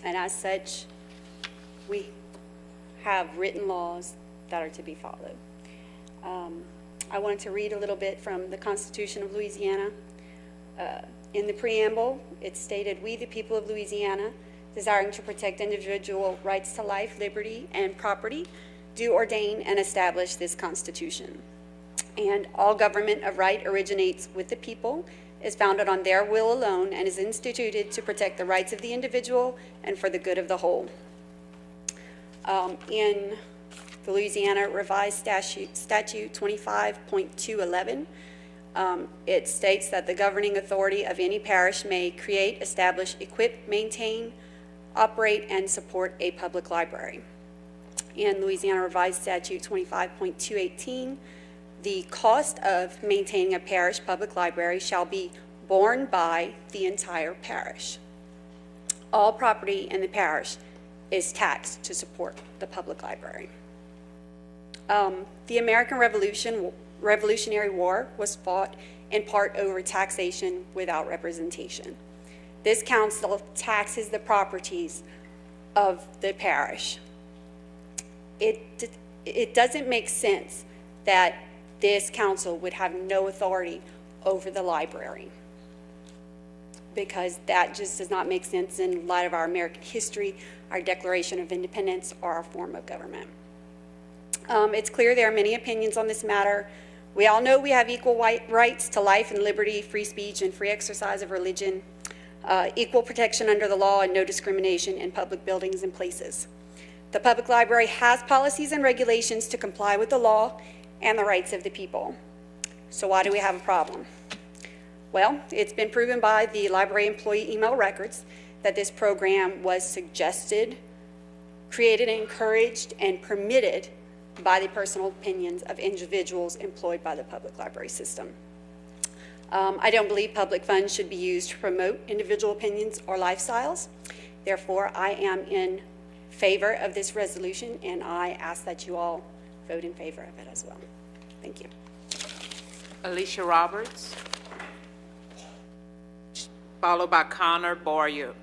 And as such, we have written laws that are to be followed. I wanted to read a little bit from the Constitution of Louisiana. In the preamble, it stated, "We, the people of Louisiana, desiring to protect individual rights to life, liberty, and property, do ordain and establish this Constitution. And all government of right originates with the people, is founded on their will alone, and is instituted to protect the rights of the individual and for the good of the whole." In the Louisiana Revised Statute 25.211, it states that the governing authority of any parish may create, establish, equip, maintain, operate, and support a public library. In Louisiana Revised Statute 25.218, the cost of maintaining a parish public library shall be borne by the entire parish. All property in the parish is taxed to support the public library. The American Revolutionary War was fought in part over taxation without representation. This council taxes the properties of the parish. It doesn't make sense that this council would have no authority over the library, because that just does not make sense in light of our American history, our Declaration of Independence, or our form of government. It's clear there are many opinions on this matter. We all know we have equal rights to life and liberty, free speech, and free exercise of religion, equal protection under the law, and no discrimination in public buildings and places. The public library has policies and regulations to comply with the law and the rights of the people. So why do we have a problem? Well, it's been proven by the library employee email records that this program was suggested, created, encouraged, and permitted by the personal opinions of individuals employed by the public library system. I don't believe public funds should be used to promote individual opinions or lifestyles. Therefore, I am in favor of this resolution, and I ask that you all vote in favor of it as well. Thank you. Alicia Roberts, followed by Connor Boyer.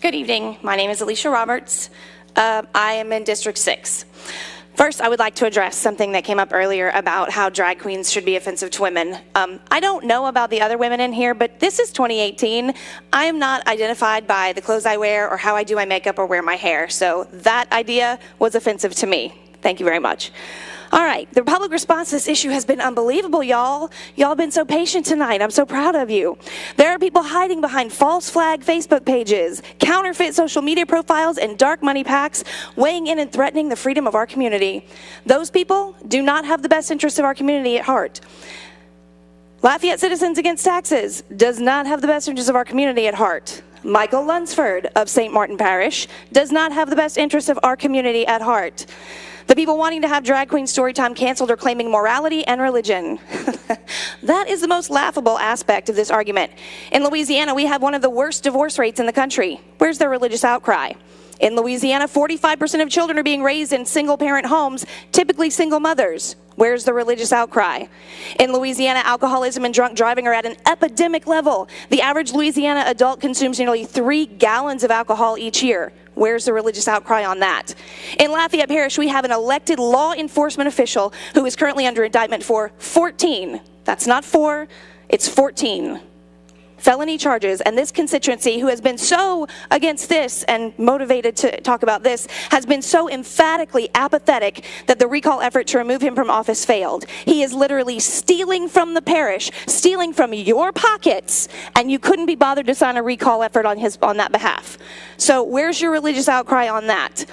Good evening. My name is Alicia Roberts. I am in District 6. First, I would like to address something that came up earlier about how drag queens should be offensive to women. I don't know about the other women in here, but this is 2018. I am not identified by the clothes I wear or how I do my makeup or wear my hair, so that idea was offensive to me. Thank you very much. All right, the public response to this issue has been unbelievable, y'all. Y'all been so patient tonight. I'm so proud of you. There are people hiding behind false flag Facebook pages, counterfeit social media profiles, and dark money PACs, weighing in and threatening the freedom of our community. Those people do not have the best interests of our community at heart. Lafayette Citizens Against Taxes does not have the best interests of our community at heart. Michael Lunsford of St. Martin Parish does not have the best interests of our community at heart. The people wanting to have drag queen story time canceled are claiming morality and religion. That is the most laughable aspect of this argument. In Louisiana, we have one of the worst divorce rates in the country. Where's their religious outcry? In Louisiana, 45% of children are being raised in single-parent homes, typically single mothers. Where's the religious outcry? In Louisiana, alcoholism and drunk driving are at an epidemic level. The average Louisiana adult consumes nearly 3 gallons of alcohol each year. Where's the religious outcry on that? In Lafayette Parish, we have an elected law enforcement official who is currently under indictment for 14. That's not 4, it's 14. Felony charges, and this constituency, who has been so against this and motivated to talk about this, has been so emphatically apathetic that the recall effort to remove him from office failed. He is literally stealing from the parish, stealing from your pockets, and you couldn't be bothered to sign a recall effort on that behalf. So where's your religious outcry on that?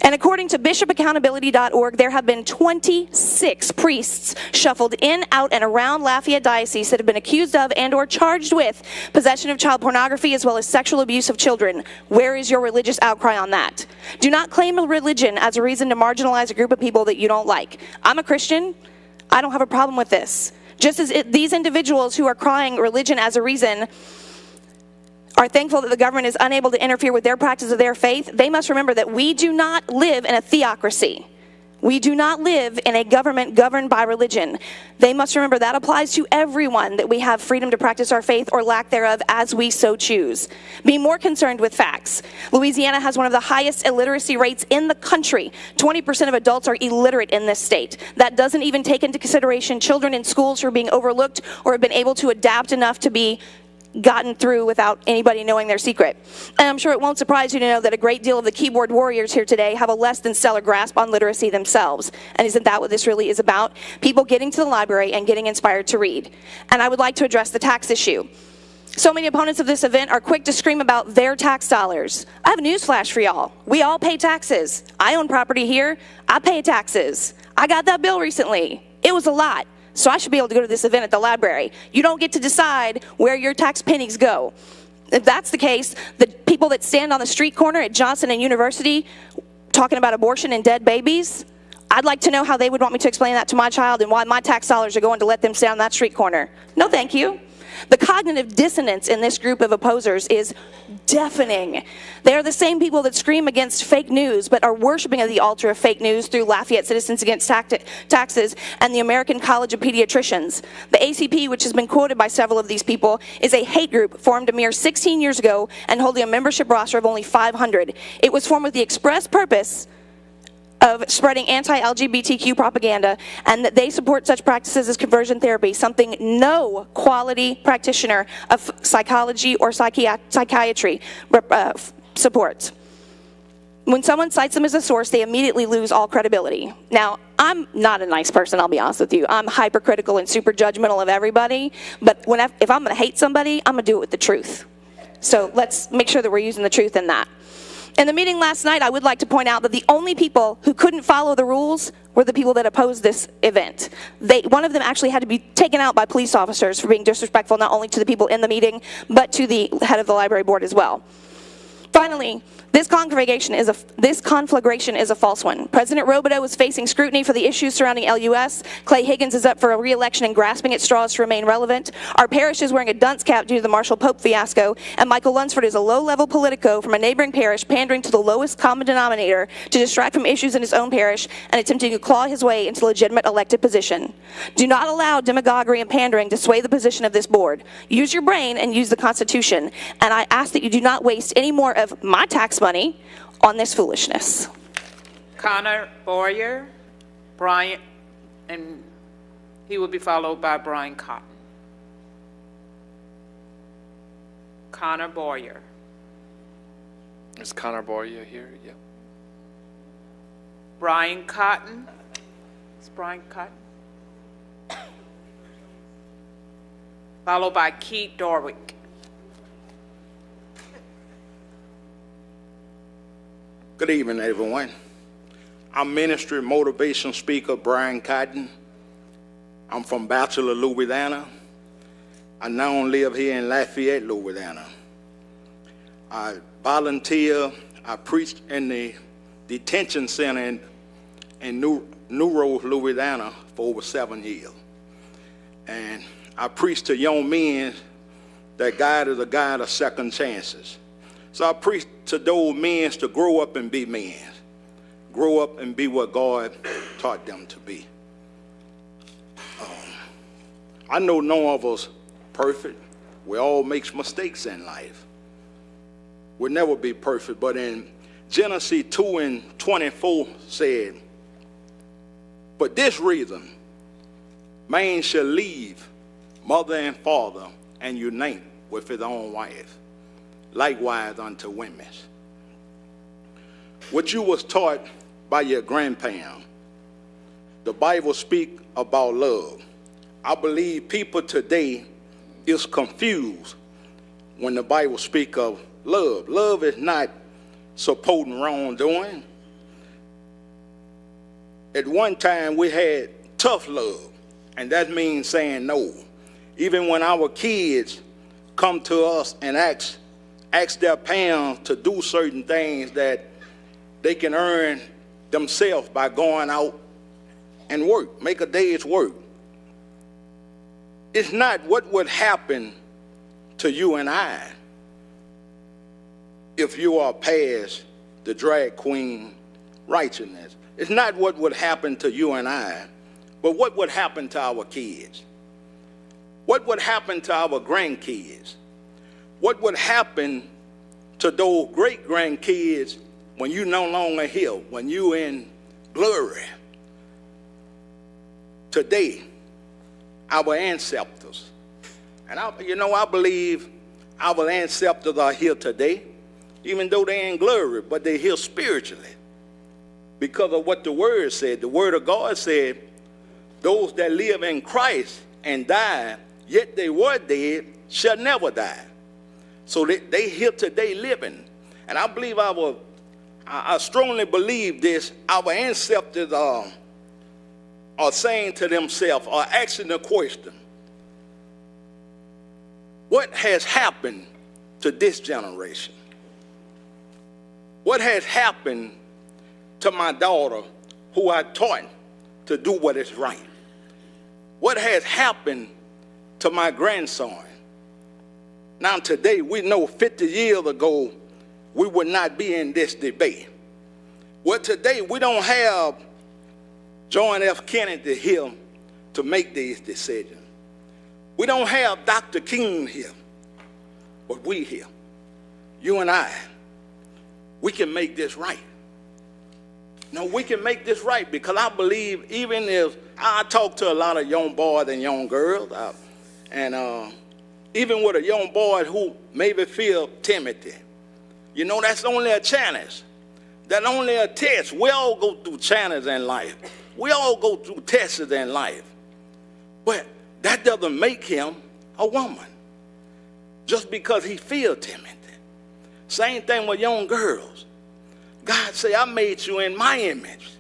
And according to bishopaccountability.org, there have been 26 priests shuffled in, out, and around Lafayette Diocese that have been accused of and or charged with possession of child pornography as well as sexual abuse of children. Where is your religious outcry on that? Do not claim a religion as a reason to marginalize a group of people that you don't like. I'm a Christian. I don't have a problem with this. Just as these individuals who are crying religion as a reason are thankful that the government is unable to interfere with their practice of their faith, they must remember that we do not live in a theocracy. We do not live in a government governed by religion. They must remember that applies to everyone, that we have freedom to practice our faith or lack thereof as we so choose. Be more concerned with facts. Louisiana has one of the highest illiteracy rates in the country. 20% of adults are illiterate in this state. That doesn't even take into consideration children in schools who are being overlooked or have been able to adapt enough to be gotten through without anybody knowing their secret. And I'm sure it won't surprise you to know that a great deal of the keyboard warriors here today have a less than stellar grasp on literacy themselves. And isn't that what this really is about? People getting to the library and getting inspired to read. And I would like to address the tax issue. So many opponents of this event are quick to scream about their tax dollars. I have a newsflash for y'all. We all pay taxes. I own property here. I pay taxes. I got that bill recently. It was a lot. So I should be able to go to this event at the library. You don't get to decide where your tax pennies go. If that's the case, the people that stand on the street corner at Johnson and University talking about abortion and dead babies, I'd like to know how they would want me to explain that to my child and why my tax dollars are going to let them stand on that street corner. No, thank you. The cognitive dissonance in this group of opposers is deafening. They are the same people that scream against fake news but are worshiping at the altar of fake news through Lafayette Citizens Against Taxes and the American College of Pediatricians. The ACP, which has been quoted by several of these people, is a hate group formed a mere 16 years ago and holding a membership roster of only 500. It was formed with the express purpose of spreading anti-LGBTQ propaganda, and that they support such practices as conversion therapy, something no quality practitioner of psychology or psychiatry supports. When someone cites them as a source, they immediately lose all credibility. Now, I'm not a nice person, I'll be honest with you. I'm hypercritical and super judgmental of everybody, but if I'm going to hate somebody, I'm going to do it with the truth. So let's make sure that we're using the truth in that. In the meeting last night, I would like to point out that the only people who couldn't follow the rules were the people that opposed this event. One of them actually had to be taken out by police officers for being disrespectful not only to the people in the meeting, but to the head of the library board as well. Finally, this conflagration is a false one. President Robideau is facing scrutiny for the issues surrounding LUS. Clay Higgins is up for a re-election and grasping at straws to remain relevant. Our parish is wearing a dunce cap due to the Marshall Pope fiasco, and Michael Lunsford is a low-level politico from a neighboring parish pandering to the lowest common denominator to distract from issues in his own parish and attempting to claw his way into legitimate elected position. Do not allow demagoguery and pandering to sway the position of this board. Use your brain and use the Constitution, and I ask that you do not waste any more of my tax money on this foolishness. Connor Boyer, Brian, and he will be followed by Brian Cotton. Connor Boyer. Is Connor Boyer here? Yeah. Brian Cotton. Is Brian Cotton? Followed by Keith Dorwick. Good evening, everyone. I'm Ministry Motivation Speaker Brian Cotton. I'm from Bachelor, Louisiana. I now live here in Lafayette, Louisiana. I volunteer. I preached in the detention center in New Road, Louisiana for over 7 years. And I preach to young men that God is a God of second chances. So I preach to those men to grow up and be men. Grow up and be what God taught them to be. I know none of us perfect. We all make mistakes in life. We'll never be perfect. But in Genesis 2:24 said, "For this reason, man shall leave mother and father and unite with his own wife. Likewise unto women." What you was taught by your grandparents, the Bible speak about love. I believe people today is confused when the Bible speak of love. Love is not supporting wrongdoing. At one time we had tough love, and that means saying no. Even when our kids come to us and ask their parents to do certain things that they can earn themselves by going out and work, make a day's work. It's not what would happen to you and I if you are past the drag queen righteousness. It's not what would happen to you and I, but what would happen to our kids. What would happen to our grandkids? What would happen to those great-grandkids when you no longer here, when you in glory? Today, our ancestors, and I believe our ancestors are here today, even though they're in glory, but they're here spiritually because of what the Word said. The Word of God said, those that live in Christ and die, yet they were dead, shall never die. So they here today living. And I believe I strongly believe this, our ancestors are saying to themselves, are asking the question, what has happened to this generation? What has happened to my daughter who I taught to do what is right? What has happened to my grandson? Now today, we know 50 years ago, we would not be in this debate. Well, today, we don't have John F. Kennedy here to make these decisions. We don't have Dr. King here, but we here, you and I, we can make this right. No, we can make this right because I believe even if I talk to a lot of young boys and young girls, even with a young boy who maybe feel timidity, that's only a challenge. That's only a test. We all go through challenges in life. We all go through tests in life. But that doesn't make him a woman just because he feels timid. Same thing with young girls. God say, I made you in my image.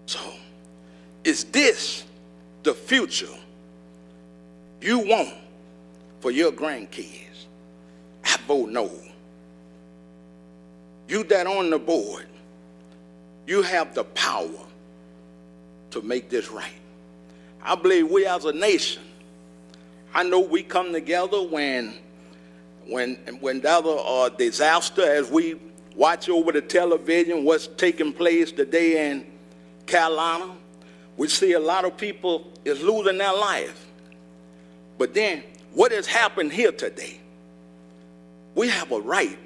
So, is this the future you want for your grandkids? I vote no. You that on the board, you have the power to make this right. I believe we as a nation, I know we come together when there's a disaster, as we watch over the television what's taking place today in Carolina. We see a lot of people is losing their life. But then, what has happened here today? We have a right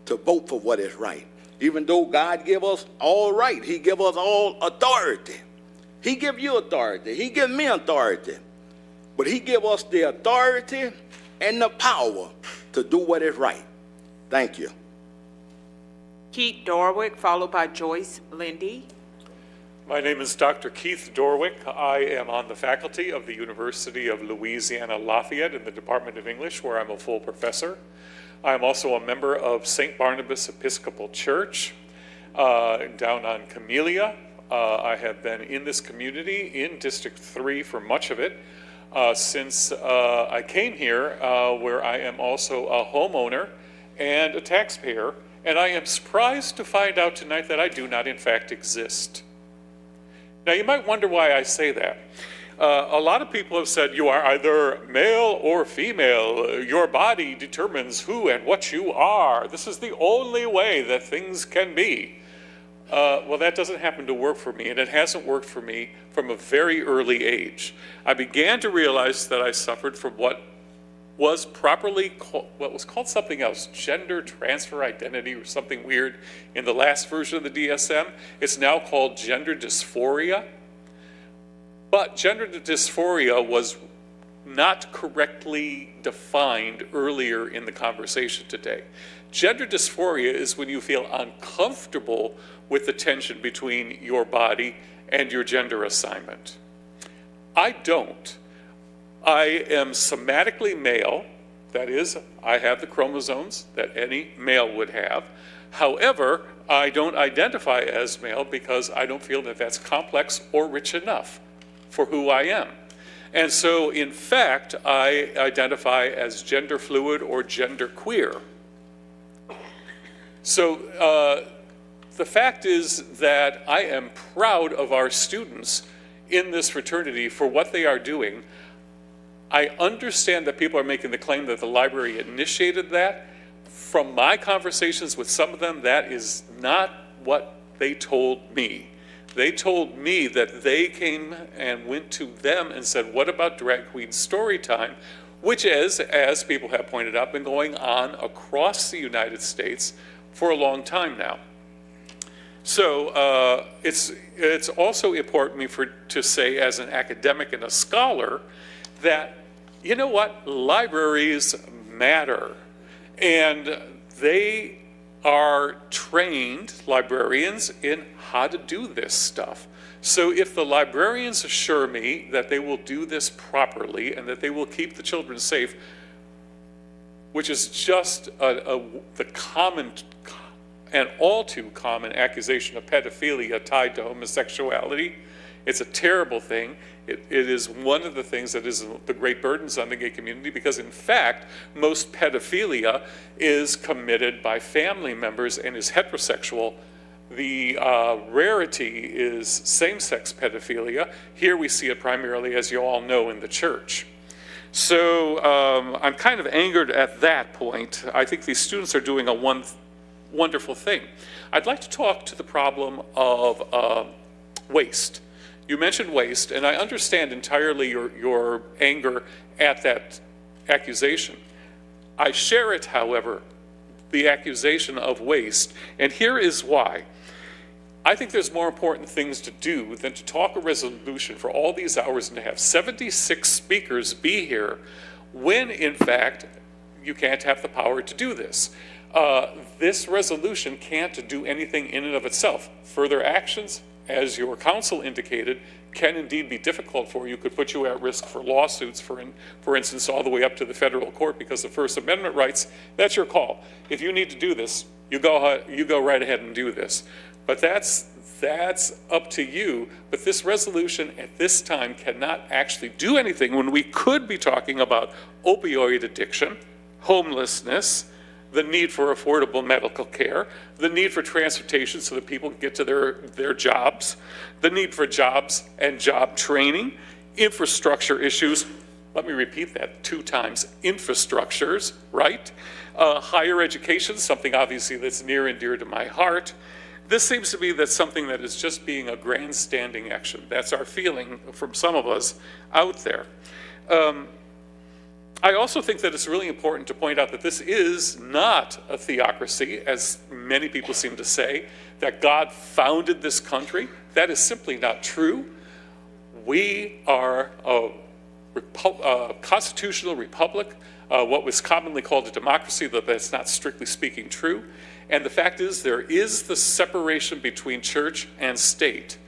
to vote for what is right. Even though God give us all right, he give us all authority. He give you authority. He give me authority. But he give us the authority and the power to do what is right. Thank you. Keith Dorwick, followed by Joyce Lindy. My name is Dr. Keith Dorwick. I am on the faculty of the University of Louisiana Lafayette in the Department of English, where I'm a full professor. I am also a member of St. Barnabas Episcopal Church down on Camellia. I have been in this community in District 3 for much of it since I came here, where I am also a homeowner and a taxpayer. And I am surprised to find out tonight that I do not, in fact, exist. Now, you might wonder why I say that. A lot of people have said you are either male or female. Your body determines who and what you are. This is the only way that things can be. Well, that doesn't happen to work for me, and it hasn't worked for me from a very early age. I began to realize that I suffered from what was called something else, gender transfer identity or something weird in the last version of the DSM. It's now called gender dysphoria. But gender dysphoria was not correctly defined earlier in the conversation today. Gender dysphoria is when you feel uncomfortable with the tension between your body and your gender assignment. I don't. I am somatically male. That is, I have the chromosomes that any male would have. However, I don't identify as male because I don't feel that that's complex or rich enough for who I am. And so, in fact, I identify as gender fluid or gender queer. So, the fact is that I am proud of our students in this fraternity for what they are doing. I understand that people are making the claim that the library initiated that. From my conversations with some of them, that is not what they told me. They told me that they came and went to them and said, what about drag queen story time? Which is, as people have pointed out, been going on across the United States for a long time now. So it's also important for me to say, as an academic and a scholar, that, you know what, libraries matter. And they are trained librarians in how to do this stuff. So if the librarians assure me that they will do this properly and that they will keep the children safe, which is just the common and all too common accusation of pedophilia tied to homosexuality, it's a terrible thing. It is one of the things that is the great burdens on the gay community, because in fact, most pedophilia is committed by family members and is heterosexual. The rarity is same-sex pedophilia. Here we see it primarily, as you all know, in the church. So I'm kind of angered at that point. I think these students are doing a wonderful thing. I'd like to talk to the problem of waste. You mentioned waste, and I understand entirely your anger at that accusation. I share it, however, the accusation of waste, and here is why. I think there's more important things to do than to talk a resolution for all these hours and to have 76 speakers be here when, in fact, you can't have the power to do this. This resolution can't do anything in and of itself. Further actions, as your counsel indicated, can indeed be difficult for you, could put you at risk for lawsuits, for instance, all the way up to the federal court because of First Amendment rights. That's your call. If you need to do this, you go right ahead and do this. But that's up to you. But this resolution at this time cannot actually do anything when we could be talking about opioid addiction, homelessness, the need for affordable medical care, the need for transportation so that people can get to their jobs, the need for jobs and job training, infrastructure issues. Let me repeat that 2 times, infrastructures, right? Higher education, something obviously that's near and dear to my heart. This seems to be that something that is just being a grandstanding action. That's our feeling from some of us out there. I also think that it's really important to point out that this is not a theocracy, as many people seem to say, that God founded this country. That is simply not true. We are a constitutional republic, what was commonly called a democracy, though that's not strictly speaking true. And the fact is, there is the separation between church and state.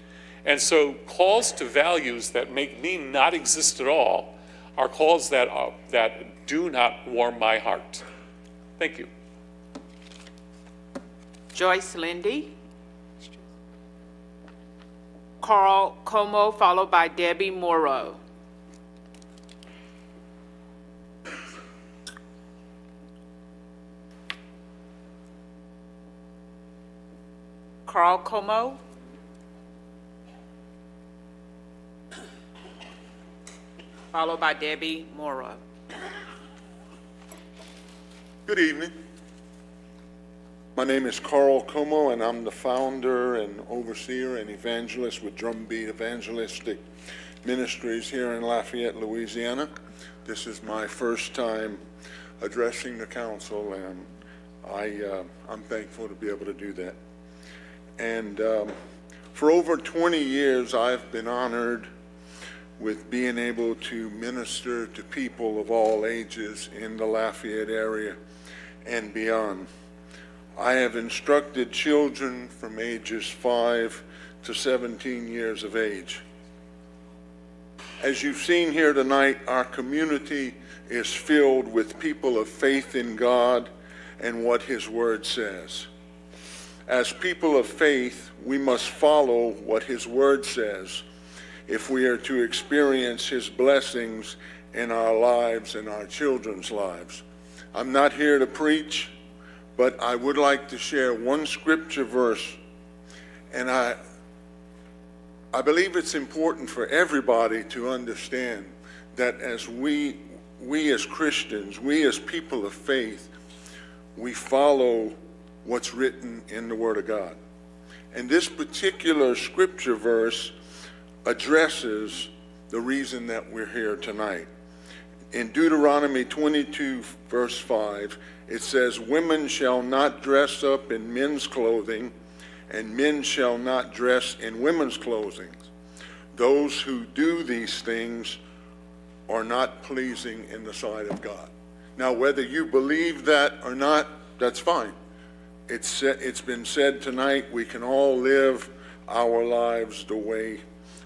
And so calls to values that make me not exist at all are calls that do not warm my heart. Thank you. Joyce Lindy. Carl Como, followed by Debbie Morrow. Carl Como. Followed by Debbie Morrow. Good evening. My name is Carl Como, and I'm the founder and overseer and evangelist with Drumbeat Evangelistic Ministries here in Lafayette, Louisiana. This is my first time addressing the council, and I'm thankful to be able to do that. And for over 20 years, I've been honored with being able to minister to people of all ages in the Lafayette area and beyond. I have instructed children from ages 5 to 17 years of age. As you've seen here tonight, our community is filled with people of faith in God and what His Word says. As people of faith, we must follow what His Word says if we are to experience His blessings in our lives and our children's lives. I'm not here to preach, but I would like to share one scripture verse, and I believe it's important for everybody to understand that as we as Christians, we as people of faith, we follow what's written in the Word of God. And this particular scripture verse addresses the reason that we're here tonight. In Deuteronomy 22, verse 5, it says, "Women shall not dress up in men's clothing, and men shall not dress in women's clothing. Those who do these things are not pleasing in the sight of God." Now, whether you believe that or not, that's fine. It's been said tonight, we can all live our lives the way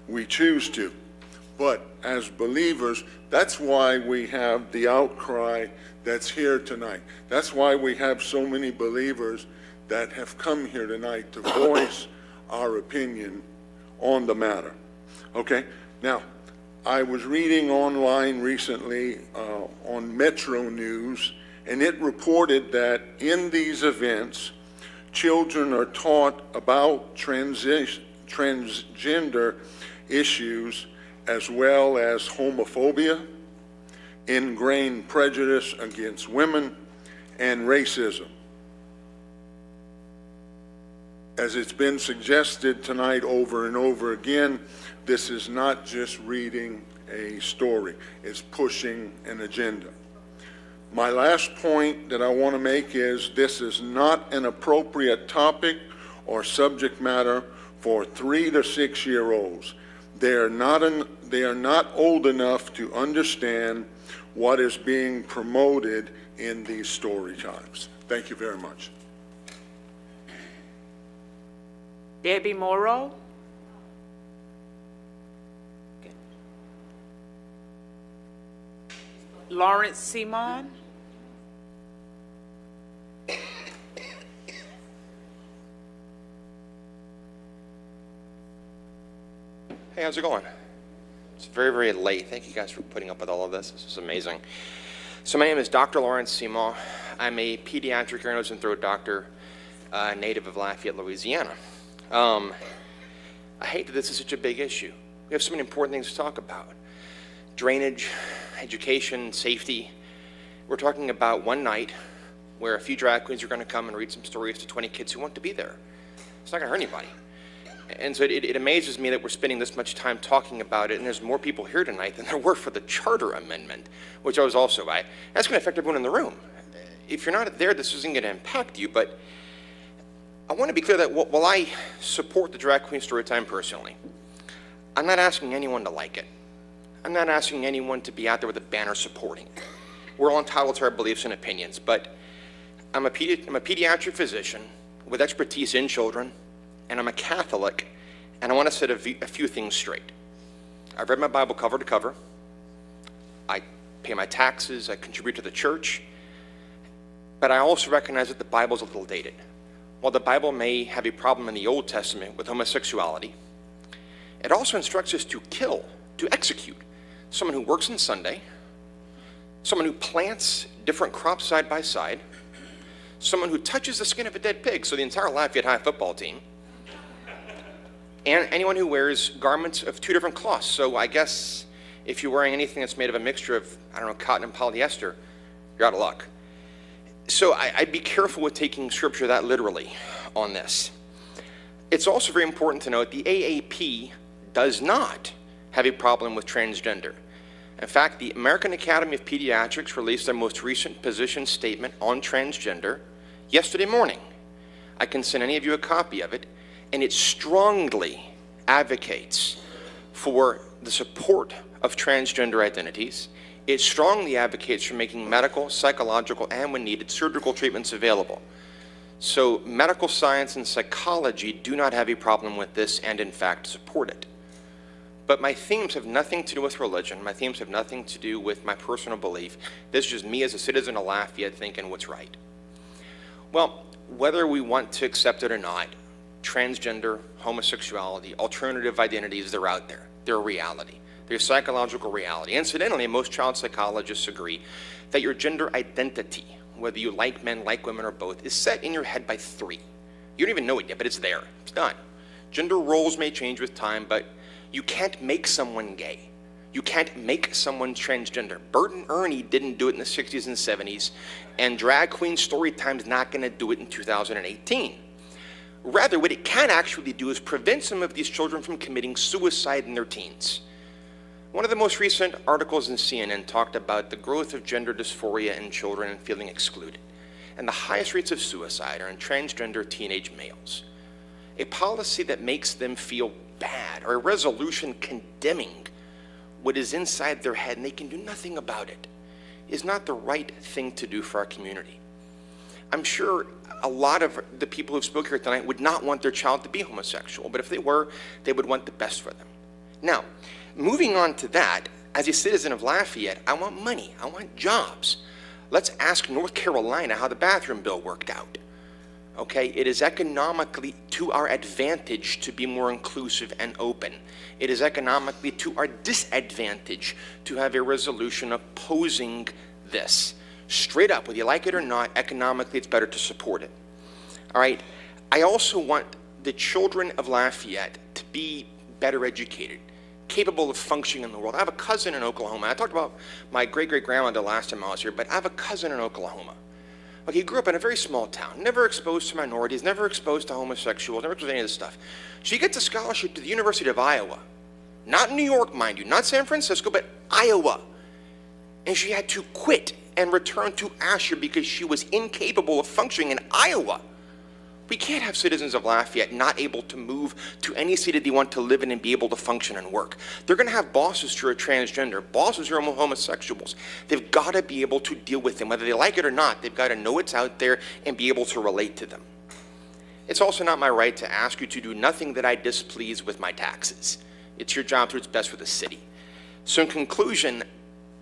we choose to. But as believers, that's why we have the outcry that's here tonight. That's why we have so many believers that have come here tonight to voice our opinion on the matter. Okay? Now, I was reading online recently on Metro News, and it reported that in these events, children are taught about transgender issues as well as homophobia, ingrained prejudice against women, and racism. As it's been suggested tonight over and over again, this is not just reading a story, it's pushing an agenda. My last point that I want to make is this is not an appropriate topic or subject matter for 3 to 6 year olds. They are not old enough to understand what is being promoted in these story times. Thank you very much. Debbie Morrow? Okay. Lawrence Simon? Hey, how's it going? It's very, very late. Thank you guys for putting up with all of this. This is amazing. So my name is Dr. Lawrence Simon. I'm a pediatric ear, nose, and throat doctor, native of Lafayette, Louisiana. I hate that this is such a big issue. We have so many important things to talk about. Drainage, education, safety. We're talking about one night where a few drag queens are going to come and read some stories to 20 kids who want to be there. It's not going to hurt anybody. And so it amazes me that we're spending this much time talking about it, and there's more people here tonight than there were for the charter amendment, which I was also by. That's going to affect everyone in the room. If you're not there, this isn't going to impact you, but I want to be clear that while I support the drag queen story time personally, I'm not asking anyone to like it. I'm not asking anyone to be out there with a banner supporting it. We're all entitled to our beliefs and opinions, but I'm a pediatric physician with expertise in children, and I'm a Catholic, and I want to set a few things straight. I've read my Bible cover to cover. I pay my taxes. I contribute to the church. But I also recognize that the Bible's a little dated. While the Bible may have a problem in the Old Testament with homosexuality, it also instructs us to kill, to execute someone who works on Sunday, someone who plants different crops side by side, someone who touches the skin of a dead pig, so the entire Lafayette High football team, and anyone who wears garments of 2 different cloths. So I guess if you're wearing anything that's made of a mixture of, I don't know, cotton and polyester, you're out of luck. So I'd be careful with taking scripture that literally on this. It's also very important to note the AAP does not have a problem with transgender. In fact, the American Academy of Pediatrics released their most recent position statement on transgender yesterday morning. I can send any of you a copy of it, and it strongly advocates for the support of transgender identities. It strongly advocates for making medical, psychological, and when needed, surgical treatments available. So medical science and psychology do not have a problem with this and in fact support it. But my themes have nothing to do with religion. My themes have nothing to do with my personal belief. This is just me as a citizen of Lafayette thinking what's right. Well, whether we want to accept it or not, transgender, homosexuality, alternative identities, they're out there. They're a reality. They're a psychological reality. Incidentally, most child psychologists agree that your gender identity, whether you like men, like women, or both, is set in your head by 3. You don't even know it yet, but it's there. It's done. Gender roles may change with time, but you can't make someone gay. You can't make someone transgender. Bert and Ernie didn't do it in the 60s and 70s, and Drag Queen Storytime's not going to do it in 2018. Rather, what it can actually do is prevent some of these children from committing suicide in their teens. One of the most recent articles in CNN talked about the growth of gender dysphoria in children and feeling excluded. And the highest rates of suicide are in transgender teenage males. A policy that makes them feel bad, or a resolution condemning what is inside their head and they can do nothing about it, is not the right thing to do for our community. I'm sure a lot of the people who spoke here tonight would not want their child to be homosexual, but if they were, they would want the best for them. Now, moving on to that, as a citizen of Lafayette, I want money, I want jobs. Let's ask North Carolina how the bathroom bill worked out. Okay, it is economically to our advantage to be more inclusive and open. It is economically to our disadvantage to have a resolution opposing this. Straight up, whether you like it or not, economically it's better to support it. All right, I also want the children of Lafayette to be better educated, capable of functioning in the world. I have a cousin in Oklahoma. I talked about my great-great-grandmother last time I was here, but I have a cousin in Oklahoma. Okay, he grew up in a very small town, never exposed to minorities, never exposed to homosexuals, never exposed to any of this stuff. She gets a scholarship to the University of Iowa. Not New York, mind you, not San Francisco, but Iowa. And she had to quit and return to Asher because she was incapable of functioning in Iowa. We can't have citizens of Lafayette not able to move to any city they want to live in and be able to function and work. They're going to have bosses who are transgender, bosses who are homosexuals. They've got to be able to deal with them. Whether they like it or not, they've got to know it's out there and be able to relate to them. It's also not my right to ask you to do nothing that I displease with my taxes. It's your job to do what's best for the city. So in conclusion,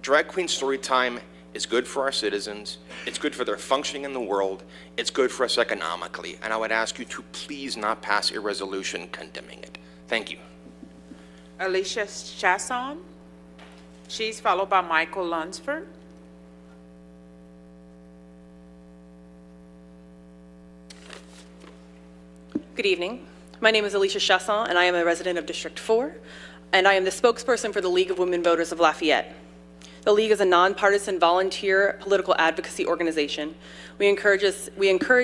Drag Queen Storytime is good for our citizens, it's good for their functioning in the world, it's good for us economically, and I would ask you to please not pass a resolution condemning it. Thank you. Alicia Chasson. She's followed by Michael Lunsford. Good evening. My name is Alicia Chasson, and I am a resident of District 4, and I am the spokesperson for the League of Women Voters of Lafayette. The League is a nonpartisan volunteer political advocacy organization. We encourage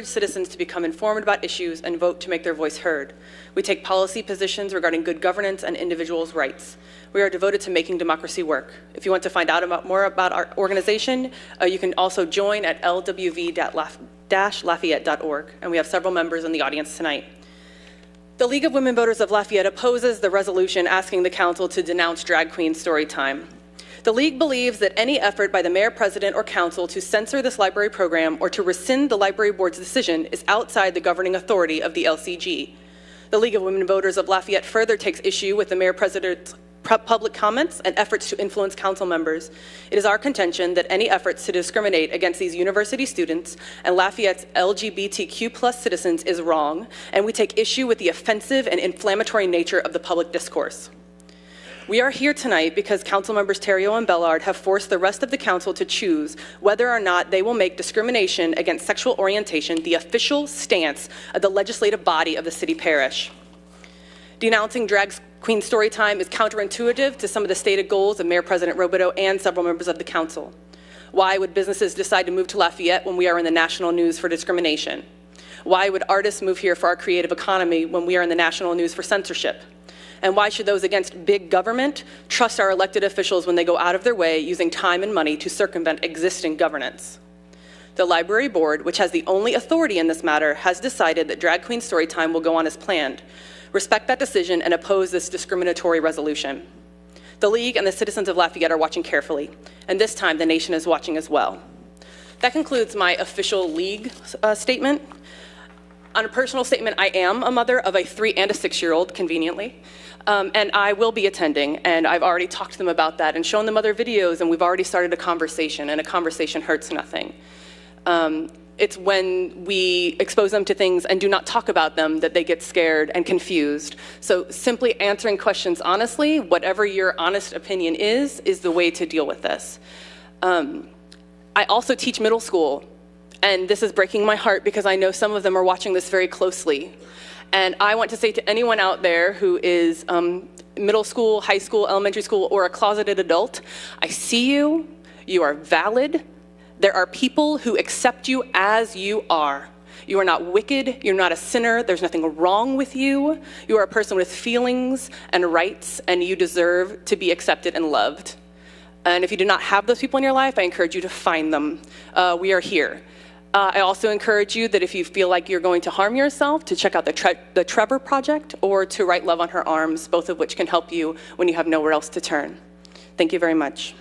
citizens to become informed about issues and vote to make their voice heard. We take policy positions regarding good governance and individuals' rights. We are devoted to making democracy work. If you want to find out more about our organization, you can also join at lwv-lafayette.org, and we have several members in the audience tonight. The League of Women Voters of Lafayette opposes the resolution asking the council to denounce Drag Queen Storytime. The League believes that any effort by the mayor, president, or council to censor this library program or to rescind the library board's decision is outside the governing authority of the LCG. The League of Women Voters of Lafayette further takes issue with the mayor, president's public comments and efforts to influence council members. It is our contention that any efforts to discriminate against these university students and Lafayette's LGBTQ+ citizens is wrong, and we take issue with the offensive and inflammatory nature of the public discourse. We are here tonight because council members Theriault and Bellard have forced the rest of the council to choose whether or not they will make discrimination against sexual orientation the official stance of the legislative body of the city parish. Denouncing Drag Queen Storytime is counterintuitive to some of the stated goals of Mayor President Robideau and several members of the council. Why would businesses decide to move to Lafayette when we are in the national news for discrimination? Why would artists move here for our creative economy when we are in the national news for censorship? And why should those against big government trust our elected officials when they go out of their way using time and money to circumvent existing governance? The library board, which has the only authority in this matter, has decided that Drag Queen Storytime will go on as planned. Respect that decision and oppose this discriminatory resolution. The League and the citizens of Lafayette are watching carefully, and this time the nation is watching as well. That concludes my official League statement. On a personal statement, I am a mother of a 3- and 6-year-old, conveniently, and I will be attending, and I've already talked to them about that and shown them other videos, and we've already started a conversation, and a conversation hurts nothing. It's when we expose them to things and do not talk about them that they get scared and confused. So simply answering questions honestly, whatever your honest opinion is the way to deal with this. I also teach middle school. And this is breaking my heart because I know some of them are watching this very closely. And I want to say to anyone out there who is middle school, high school, elementary school, or a closeted adult, I see you, you are valid. There are people who accept you as you are. You are not wicked. You're not a sinner. There's nothing wrong with you. You are a person with feelings and rights, and you deserve to be accepted and loved. And if you do not have those people in your life, I encourage you to find them. We are here. I also encourage you that if you feel like you're going to harm yourself, to check out the Trevor Project or to write Love on Her Arms, both of which can help you when you have nowhere else to turn. Thank you very much.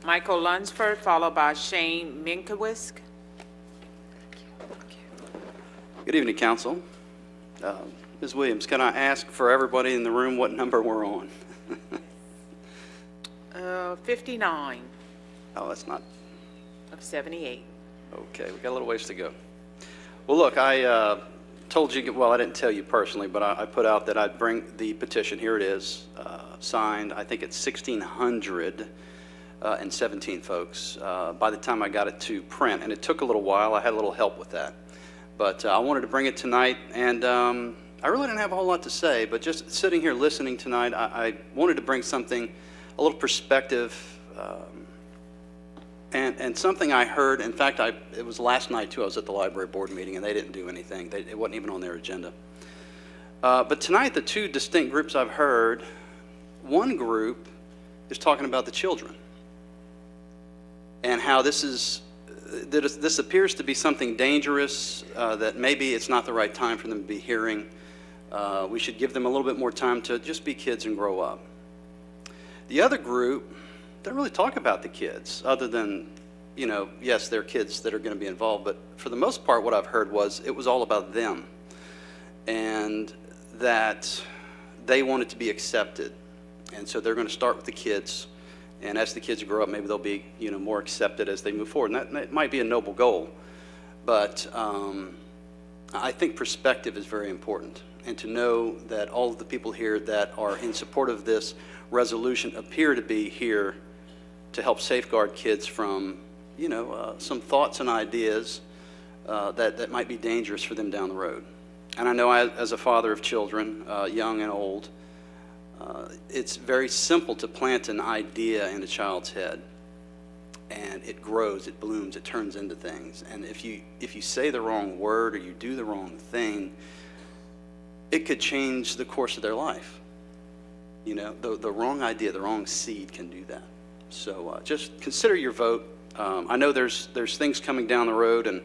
Michael Lunsford, followed by Shane Minkiewicz. Good evening, Council. Ms. Williams, can I ask for everybody in the room what number we're on? 59 Oh, that's not, of 78. okay, we got a little ways to go. Well, look, I told you, well, I didn't tell you personally, but I put out that I'd bring the petition. Here it is, signed. I think it's 1,617 folks by the time I got it to print, and it took a little while. I had a little help with that. But I wanted to bring it tonight, and I really didn't have a whole lot to say, but just sitting here listening tonight, I wanted to bring something, a little perspective, and something I heard. In fact, it was last night, too. I was at the library board meeting, and they didn't do anything. It wasn't even on their agenda. But tonight, the two distinct groups I've heard, one group is talking about the children and how this appears to be something dangerous, that maybe it's not the right time for them to be hearing. We should give them a little bit more time to just be kids and grow up. The other group doesn't really talk about the kids, other than, yes, they're kids that are going to be involved, but for the most part, what I've heard was it was all about them, and that they wanted to be accepted, and so they're going to start with the kids, and as the kids grow up, maybe they'll be, more accepted as they move forward, and that might be a noble goal, but I think perspective is very important, and to know that all of the people here that are in support of this resolution appear to be here to help safeguard kids from, some thoughts and ideas that might be dangerous for them down the road. And I know as a father of children, young and old, it's very simple to plant an idea in a child's head, and it grows, it blooms, it turns into things. And if you say the wrong word or you do the wrong thing, it could change the course of their life. The wrong idea, the wrong seed can do that. So just consider your vote. I know there's things coming down the road, and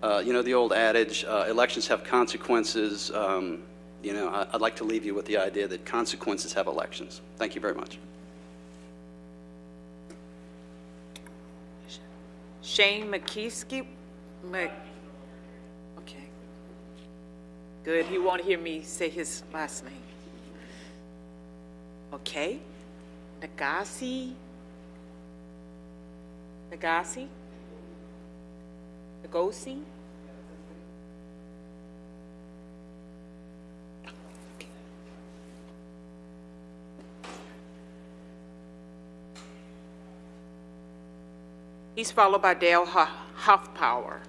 the old adage, elections have consequences. I'd like to leave you with the idea that consequences have elections. Thank you very much. Shane McKeesky. Okay. Good. He won't hear me say his last name. Okay. Nagasi. He's followed by Dale Hoffpower.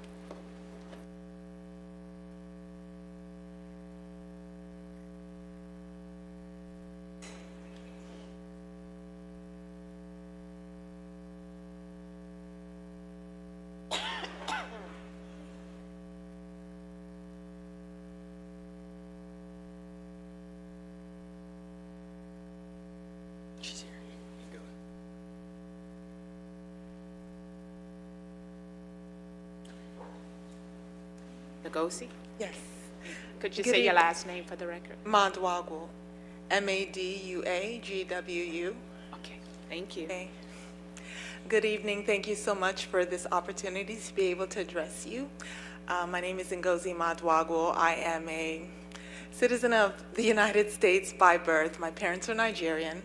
Nagosi? Yes. Could you Good say your evening. last name for the record? Madwagwu, Maduagwu. Okay, thank you. Okay. Good evening. Thank you so much for this opportunity to be able to address you. My name is Ngozi Madwagwu. I am a citizen of the United States by birth. My parents are Nigerian.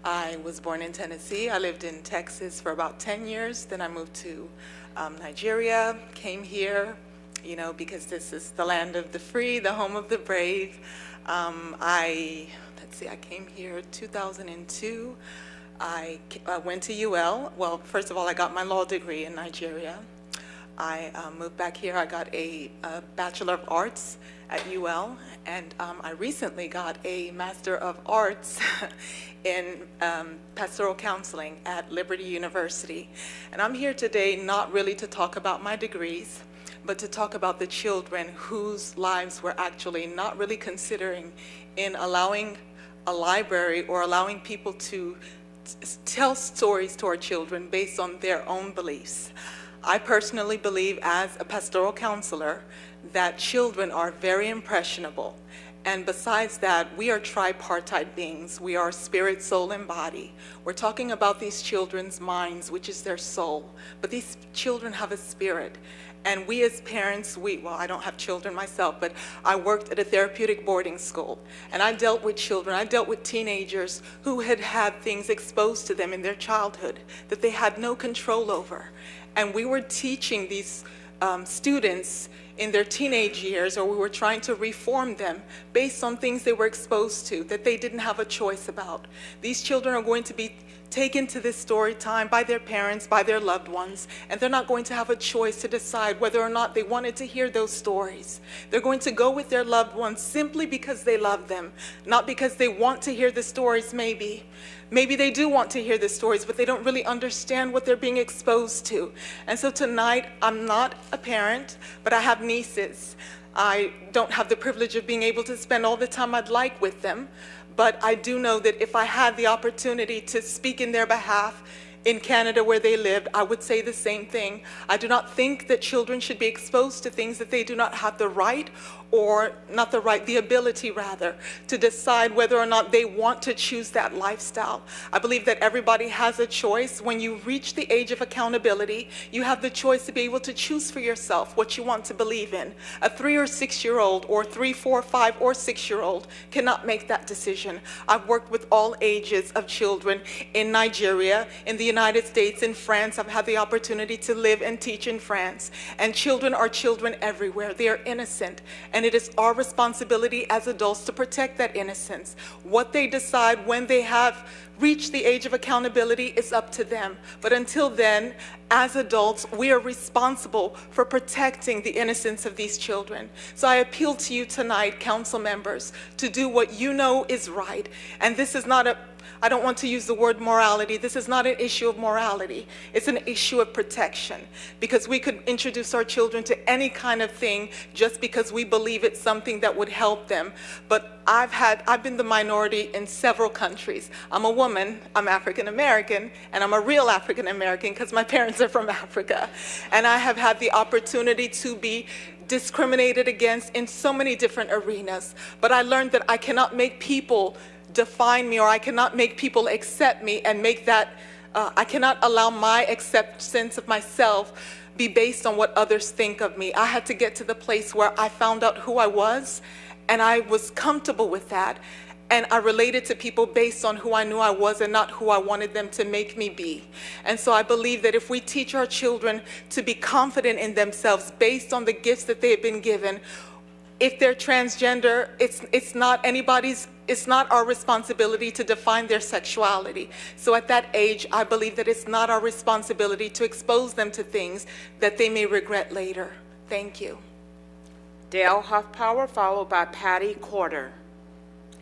I was born in Tennessee. I lived in Texas for about 10 years. Then I moved to Nigeria, came here, because this is the land of the free, the home of the brave. I came here 2002. I went to UL. Well, first of all, I got my law degree in Nigeria. I moved back here. I got a Bachelor of Arts at UL, and I recently got a Master of Arts in Pastoral Counseling at Liberty University. And I'm here today not really to talk about my degrees, but to talk about the children whose lives we're actually not really considering in allowing a library or allowing people to tell stories to our children based on their own beliefs. I personally believe, as a pastoral counselor, that children are very impressionable. And besides that, we are tripartite beings. We are spirit, soul, and body. We're talking about these children's minds, which is their soul. But these children have a spirit. And we as parents, well, I don't have children myself, but I worked at a therapeutic boarding school. And I dealt with children, I dealt with teenagers who had had things exposed to them in their childhood that they had no control over. And we were teaching these students in their teenage years, or we were trying to reform them based on things they were exposed to that they didn't have a choice about. These children are going to be taken to this story time by their parents, by their loved ones, and they're not going to have a choice to decide whether or not they wanted to hear those stories. They're going to go with their loved ones simply because they love them, not because they want to hear the stories maybe. Maybe they do want to hear the stories, but they don't really understand what they're being exposed to. And so tonight, I'm not a parent, but I have nieces. I don't have the privilege of being able to spend all the time I'd like with them, but I do know that if I had the opportunity to speak in their behalf in Canada where they lived, I would say the same thing. I do not think that children should be exposed to things that they do not have the right, or not the right, the ability rather, to decide whether or not they want to choose that lifestyle. I believe that everybody has a choice. When you reach the age of accountability, you have the choice to be able to choose for yourself what you want to believe in. A 3 or 6 year old, or 3, 4, 5, or 6 year old cannot make that decision. I've worked with all ages of children in Nigeria, in the United States, in France. I've had the opportunity to live and teach in France. And children are children everywhere. They are innocent. And it is our responsibility as adults to protect that innocence. What they decide when they have reached the age of accountability is up to them. But until then, as adults, we are responsible for protecting the innocence of these children. So I appeal to you tonight, council members, to do what you know is right. And this is not I don't want to use the word morality. This is not an issue of morality. It's an issue of protection, because we could introduce our children to any kind of thing just because we believe it's something that would help them. But I've been the minority in several countries. I'm a woman, I'm African American, and I'm a real African American because my parents are from Africa. And I have had the opportunity to be discriminated against in so many different arenas. But I learned that I cannot make people define me, or I cannot make people accept me and make that, I cannot allow my acceptance of myself be based on what others think of me. I had to get to the place where I found out who I was, and I was comfortable with that. And I related to people based on who I knew I was and not who I wanted them to make me be. And so I believe that if we teach our children to be confident in themselves based on the gifts that they have been given, if they're transgender, it's not our responsibility to define their sexuality. So at that age, I believe that it's not our responsibility to expose them to things that they may regret later. Thank you. Dale Huffpower, followed by Patty Corder.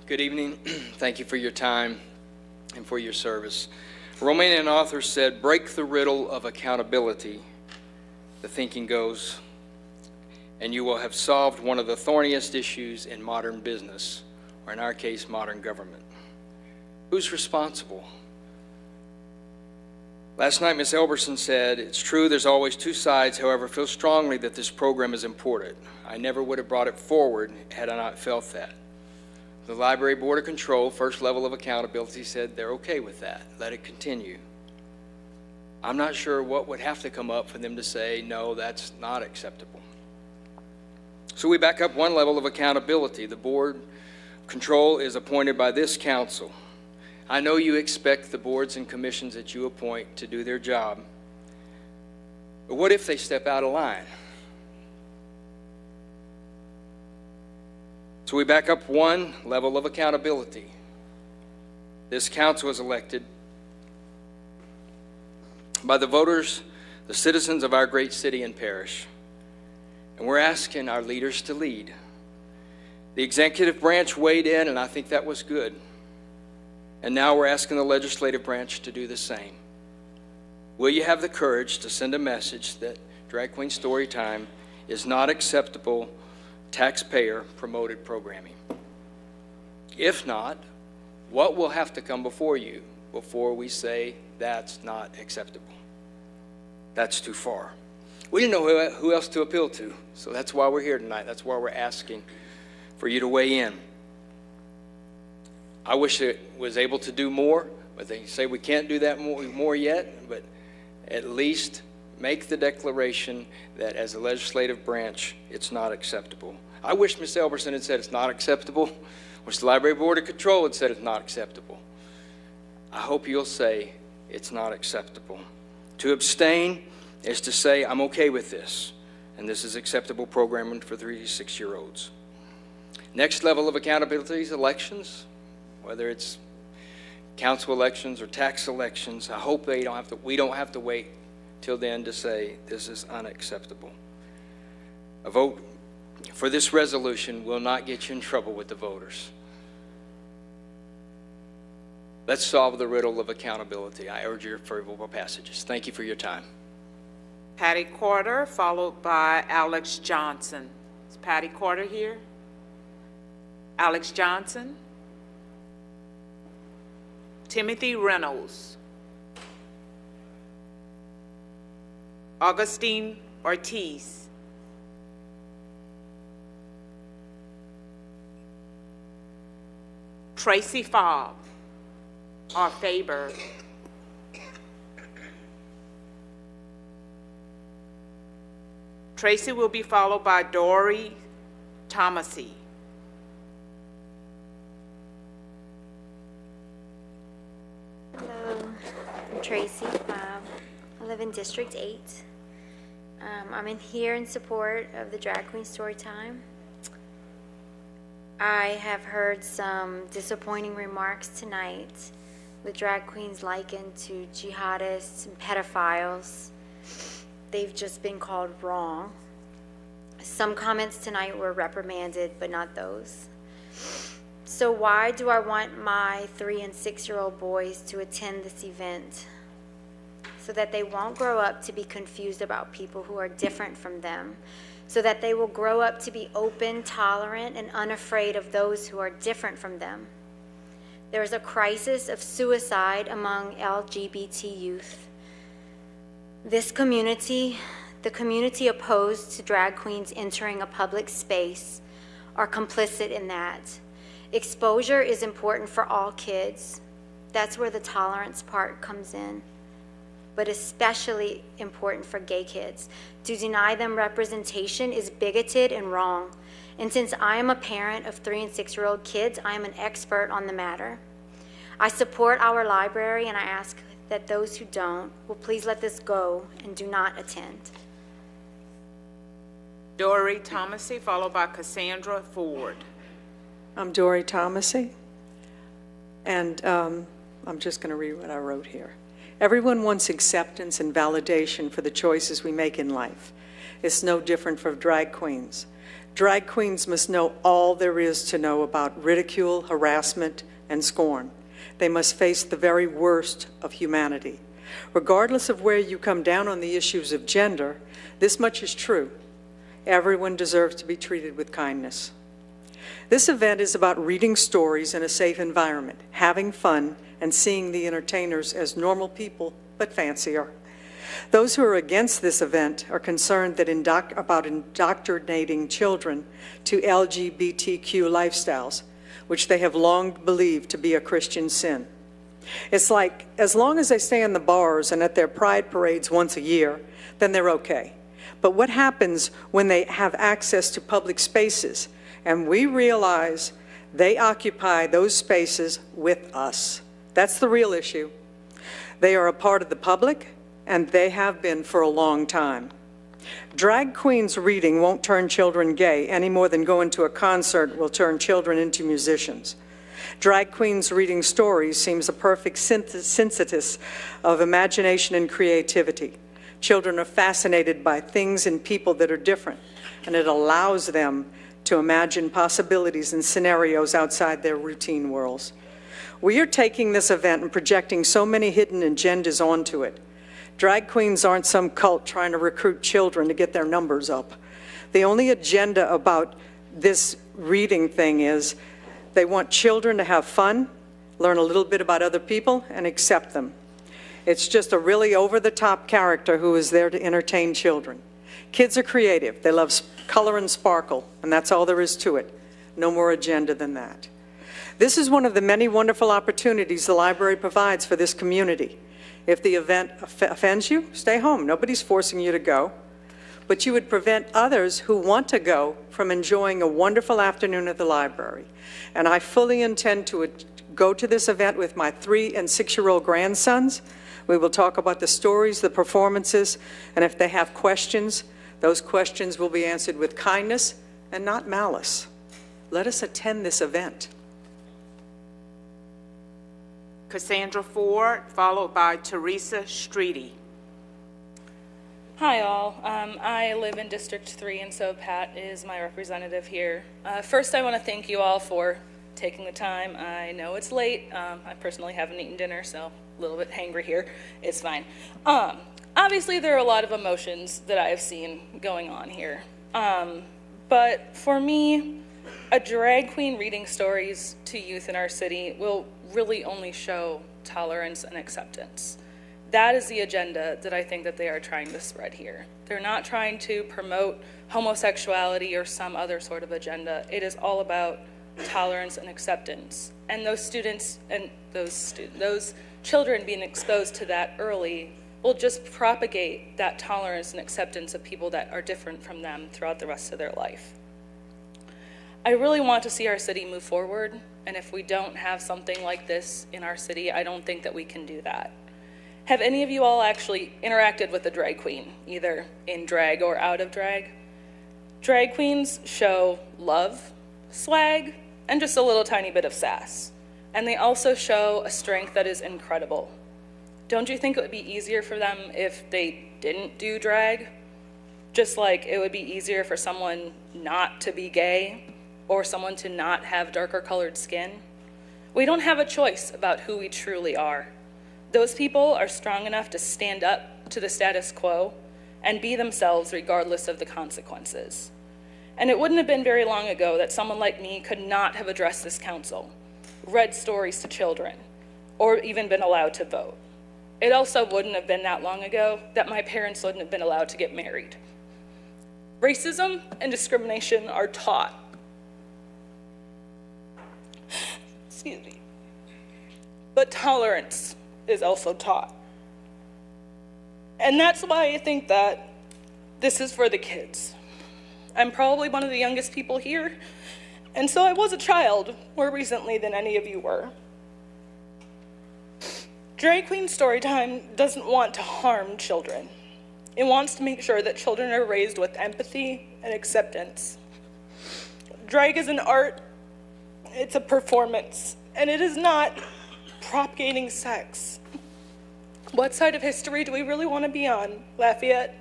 Good evening. Thank you for your time and for your service. A Romanian author said, "Break the riddle of accountability," the thinking goes, "and you will have solved one of the thorniest issues in modern business, or in our case, modern government." Who's responsible? Last night, Ms. Elberson said, "It's true there's always two sides, however, I feel strongly that this program is important. I never would have brought it forward had I not felt that." The Library Board of Control, first level of accountability, said they're okay with that. Let it continue. I'm not sure what would have to come up for them to say, no, that's not acceptable. So we back up one level of accountability. The Board of Control is appointed by this council. I know you expect the boards and commissions that you appoint to do their job, but what if they step out of line? So we back up one level of accountability. This council is elected by the voters, the citizens of our great city and parish. And we're asking our leaders to lead. The executive branch weighed in, and I think that was good. And now we're asking the legislative branch to do the same. Will you have the courage to send a message that Drag Queen Story Time is not acceptable taxpayer-promoted programming? If not, what will have to come before you before we say that's not acceptable? That's too far. We didn't know who else to appeal to, so that's why we're here tonight. That's why we're asking for you to weigh in. I wish it was able to do more, but they say we can't do that more yet, but at least make the declaration that as a legislative branch, it's not acceptable. I wish Ms. Elberson had said it's not acceptable. I wish the Library Board of Control had said it's not acceptable. I hope you'll say it's not acceptable. To abstain is to say, I'm okay with this, and this is acceptable programming for 3 to 6-year-olds. Next level of accountability is elections, whether it's council elections or tax elections. I hope we don't have to wait till then to say this is unacceptable. A vote for this resolution will not get you in trouble with the voters. Let's solve the riddle of accountability. I urge your favorable passages. Thank you for your time. Patty Carter, followed by Alex Johnson. Is Patty Carter here? Alex Johnson? Timothy Reynolds? Augustine Ortiz? Tracy Fabre or Faber? Tracy will be followed by Dory Thomasy. Hello, I'm Tracy. I live in District 8. I'm here in support of the Drag Queen Storytime. I have heard some disappointing remarks tonight with drag queens likened to jihadists and pedophiles. They've just been called wrong. Some comments tonight were reprimanded, but not those. So why do I want my 3- and 6-year-old boys to attend this event? So that they won't grow up to be confused about people who are different from them. So that they will grow up to be open, tolerant, and unafraid of those who are different from them. There is a crisis of suicide among LGBT youth. This community, the community opposed to drag queens entering a public space, are complicit in that. Exposure is important for all kids. That's where the tolerance part comes in, but especially important for gay kids. To deny them representation is bigoted and wrong. And since I am a parent of 3- and 6-year-old kids, I am an expert on the matter. I support our library, and I ask that those who don't will please let this go and do not attend. Dory Thomasy, followed by Cassandra Ford. I'm Dory Thomasy, and I'm just going to read what I wrote here. Everyone wants acceptance and validation for the choices we make in life. It's no different for drag queens. Drag queens must know all there is to know about ridicule, harassment, and scorn. They must face the very worst of humanity. Regardless of where you come down on the issues of gender, this much is true. Everyone deserves to be treated with kindness. This event is about reading stories in a safe environment, having fun, and seeing the entertainers as normal people, but fancier. Those who are against this event are concerned that about indoctrinating children to LGBTQ lifestyles, which they have long believed to be a Christian sin. It's like, as long as they stay in the bars and at their pride parades once a year, then they're okay. But what happens when they have access to public spaces and we realize they occupy those spaces with us? That's the real issue. They are a part of the public, and they have been for a long time. Drag queens reading won't turn children gay any more than going to a concert will turn children into musicians. Drag queens reading stories seems a perfect synthesis of imagination and creativity. Children are fascinated by things and people that are different, and it allows them to imagine possibilities and scenarios outside their routine worlds. We are taking this event and projecting so many hidden agendas onto it. Drag queens aren't some cult trying to recruit children to get their numbers up. The only agenda about this reading thing is they want children to have fun, learn a little bit about other people, and accept them. It's just a really over-the-top character who is there to entertain children. Kids are creative. They love color and sparkle, and that's all there is to it. No more agenda than that. This is one of the many wonderful opportunities the library provides for this community. If the event offends you, stay home. Nobody's forcing you to go. But you would prevent others who want to go from enjoying a wonderful afternoon at the library. And I fully intend to go to this event with my 3- and 6-year-old grandsons. We will talk about the stories, the performances, and if they have questions, those questions will be answered with kindness and not malice. Let us attend this event. Cassandra Ford, followed by Teresa Streety. Hi all, I live in District 3 and so Pat is my representative here. First I want to thank you all for taking the time. I know it's late, I personally haven't eaten dinner so a little bit hangry here, it's fine. Obviously there are a lot of emotions that I have seen going on here, but for me, a drag queen reading stories to youth in our city will really only show tolerance and acceptance. That is the agenda that I think that they are trying to spread here. They're not trying to promote homosexuality or some other sort of agenda. It is all about tolerance and acceptance. And those students and those children being exposed to that early will just propagate that tolerance and acceptance of people that are different from them throughout the rest of their life. I really want to see our city move forward, and if we don't have something like this in our city, I don't think that we can do that. Have any of you all actually interacted with a drag queen, either in drag or out of drag? Drag queens show love, swag, and just a little tiny bit of sass. And they also show a strength that is incredible. Don't you think it would be easier for them if they didn't do drag? Just like it would be easier for someone not to be gay or someone to not have darker colored skin? We don't have a choice about who we truly are. Those people are strong enough to stand up to the status quo and be themselves regardless of the consequences. And it wouldn't have been very long ago that someone like me could not have addressed this council, read stories to children, or even been allowed to vote. It also wouldn't have been that long ago that my parents wouldn't have been allowed to get married. Racism and discrimination are taught. Excuse me. But tolerance is also taught. And that's why I think that this is for the kids. I'm probably one of the youngest people here, and so I was a child more recently than any of you were. Drag Queen Storytime doesn't want to harm children. It wants to make sure that children are raised with empathy and acceptance. Drag is an art, it's a performance, and it is not propagating sex. What side of history do we really want to be on, Lafayette?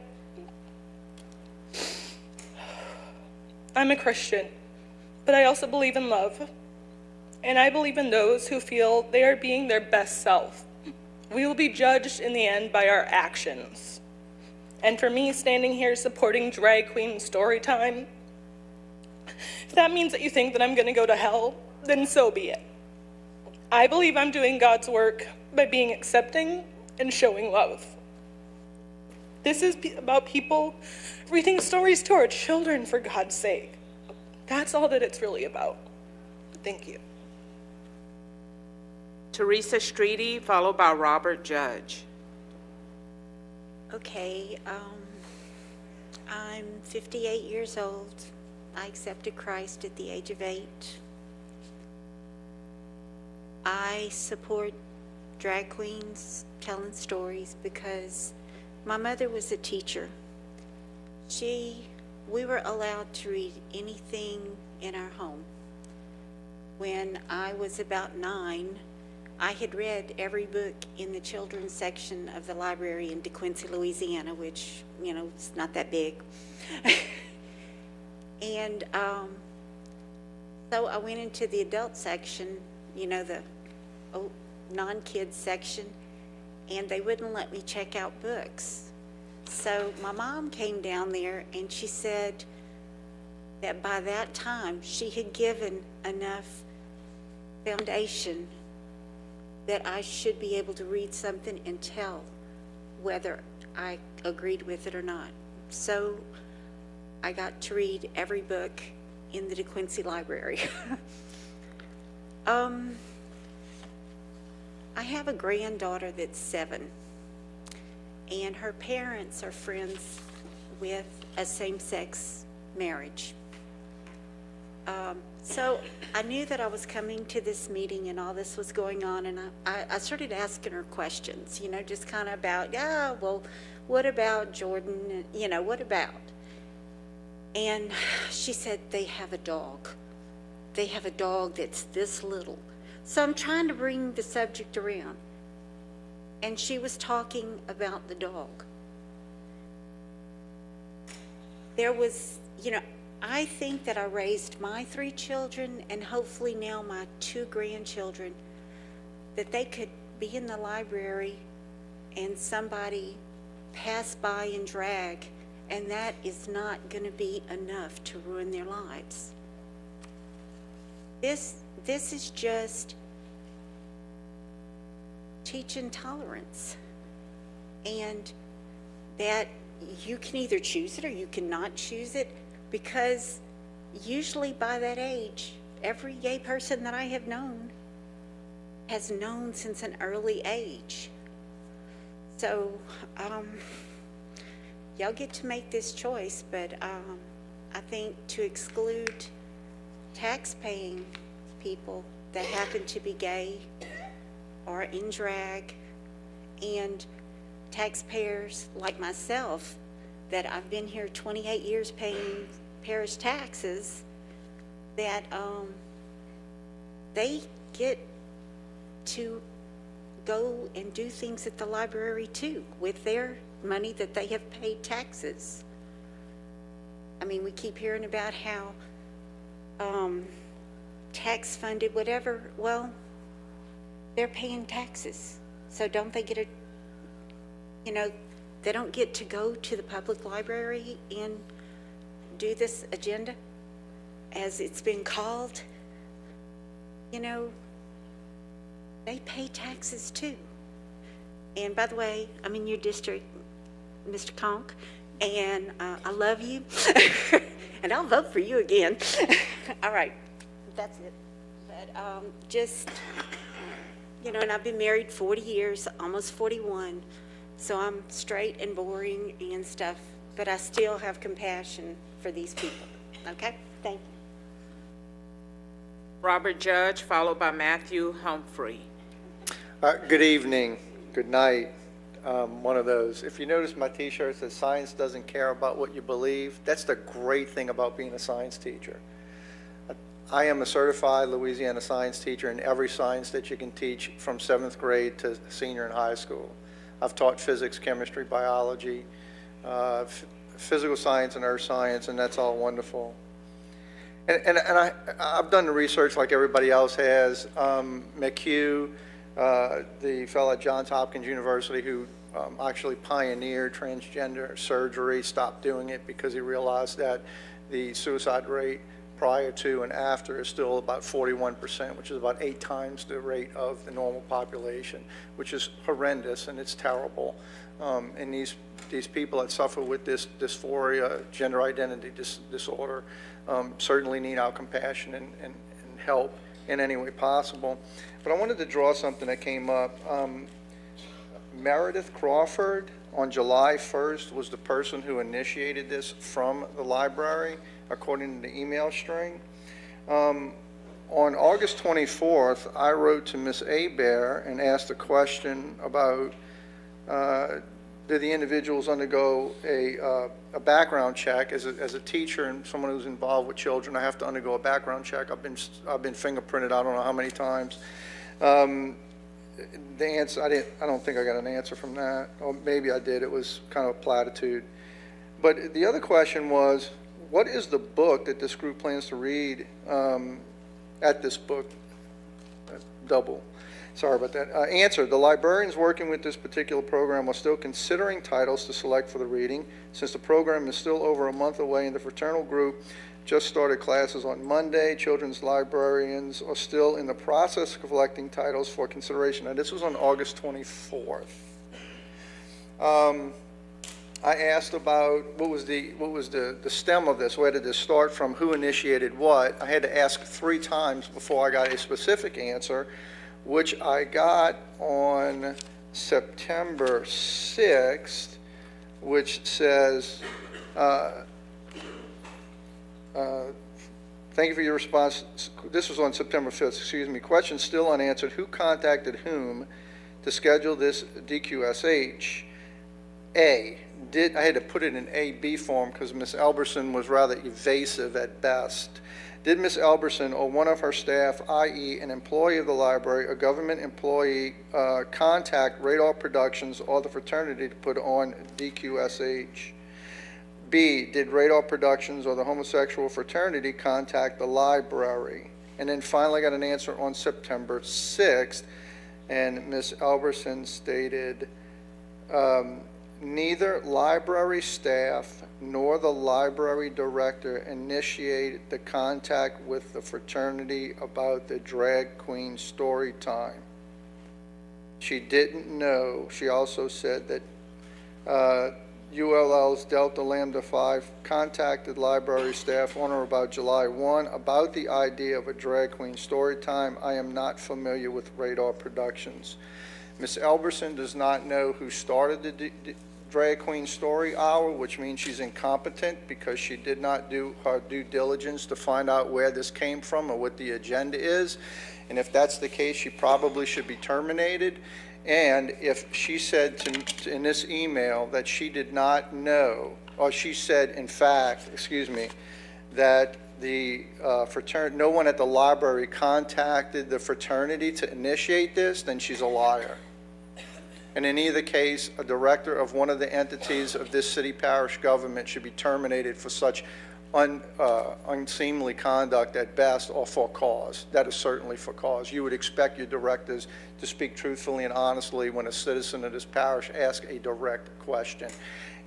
I'm a Christian, but I also believe in love. And I believe in those who feel they are being their best self. We will be judged in the end by our actions. And for me, standing here supporting Drag Queen Storytime, if that means that you think that I'm going to go to hell, then so be it. I believe I'm doing God's work by being accepting and showing love. This is about people reading stories to our children, for God's sake. That's all that it's really about. Thank you. Teresa Streety, followed by Robert Judge. Okay, I'm 58 years old. I accepted Christ at the age of 8. I support drag queens telling stories because my mother was a teacher. We were allowed to read anything in our home. When I was about 9, I had read every book in the children's section of the library in DeQuincy, Louisiana, which, you know, it's not that big. And so I went into the adult section, you know, the non-kids section, and they wouldn't let me check out books. So my mom came down there and she said, that by that time she had given enough foundation that I should be able to read something and tell whether I agreed with it or not. So I got to read every book in the DeQuincy Library. I have a granddaughter that's 7, and her parents are friends with a same-sex marriage. So I knew that I was coming to this meeting and all this was going on, and I started asking her questions, you know, just kind of about, yeah, well, what about Jordan? You know, what about? And she said, they have a dog. They have a dog that's this little. So I'm trying to bring the subject around. And she was talking about the dog. There was, you know, I think that I raised my 3 children and hopefully now my 2 grandchildren, that they could be in the library and somebody pass by and drag, and that is not going to be enough to ruin their lives. This is just teaching tolerance, and that you can either choose it or you cannot choose it, because usually by that age, every gay person that I have known has known since an early age. So y'all get to make this choice, but I think to exclude tax-paying people that happen to be gay or in drag, and taxpayers like myself that I've been here 28 years paying parish taxes, that they get to go and do things at the library too with their money that they have paid taxes. I mean, we keep hearing about how tax funded whatever. Well, they're paying taxes, so don't they get a, you know, they don't get to go to the public library and do this agenda as it's been called. You know, they pay taxes too. And by the way, I'm in your district, Mr. Conk, and I love you, and I'll vote for you again. All right, that's it. But just, you know, and I've been married 40 years, almost 41, so I'm straight and boring and stuff, but I still have compassion for these people. Okay? Thank you. Robert Judge, followed by Matthew Humphrey. Good evening, good night. One of those. If you notice my t-shirt says science doesn't care about what you believe, that's the great thing about being a science teacher. I am a certified Louisiana science teacher in every science that you can teach from 7th grade to senior in high school. I've taught physics, chemistry, biology, physical science and earth science, and that's all wonderful. And I've done the research like everybody else has. McHugh, the fellow at Johns Hopkins University who actually pioneered transgender surgery, stopped doing it because he realized that the suicide rate prior to and after is still about 41%, which is about 8 times the rate of the normal population, which is horrendous and it's terrible. And these people that suffer with this dysphoria, gender identity disorder, certainly need our compassion and help in any way possible. But I wanted to draw something that came up. Meredith Crawford on July 1st was the person who initiated this from the library, according to the email string. On August 24th, I wrote to Ms. Abear and asked a question about did the individuals undergo a background check. As a teacher and someone who's involved with children, I have to undergo a background check. I've been fingerprinted I don't know how many times. The answer, I don't think I got an answer from that, or maybe I did. It was kind of a platitude. But the other question was, what is the book that this group plans to read at this book? Double. Sorry about that. Answer, the librarians working with this particular program are still considering titles to select for the reading. Since the program is still over a month away and the fraternal group just started classes on Monday. Children's librarians are still in the process of collecting titles for consideration. Now, this was on August 24th. I asked about what was the stem of this, where did this start from, who initiated what. I had to ask 3 times before I got a specific answer, which I got on September 6th, which says, thank you for your response. This was on September 5th, excuse me. Question still unanswered. Who contacted whom to schedule this DQSH? I had to put it in A-B form because Ms. Elberson was rather evasive at best. Did Ms. Elberson or one of her staff, i.e. an employee of the library, a government employee, contact Radar Productions or the fraternity to put on DQSH? B, did Radar Productions or the homosexual fraternity contact the library? And then finally got an answer on September 6th, and Ms. Elberson stated, neither library staff nor the library director initiated the contact with the fraternity about the drag queen story time. She didn't know. She also said that ULL's Delta Lambda 5 contacted library staff on or about July 1 about the idea of a drag queen story time. I am not familiar with Radar Productions. Ms. Elberson does not know who started the drag queen story hour, which means she's incompetent because she did not do her due diligence to find out where this came from or what the agenda is. And if that's the case, she probably should be terminated. And if she said in this email that she did not know, or she said, in fact, excuse me, that the fraternity, no one at the library contacted the fraternity to initiate this, then she's a liar. And in either case, a director of one of the entities of this city parish government should be terminated for such unseemly conduct at best, or for cause. That is certainly for cause. You would expect your directors to speak truthfully and honestly when a citizen of this parish asks a direct question.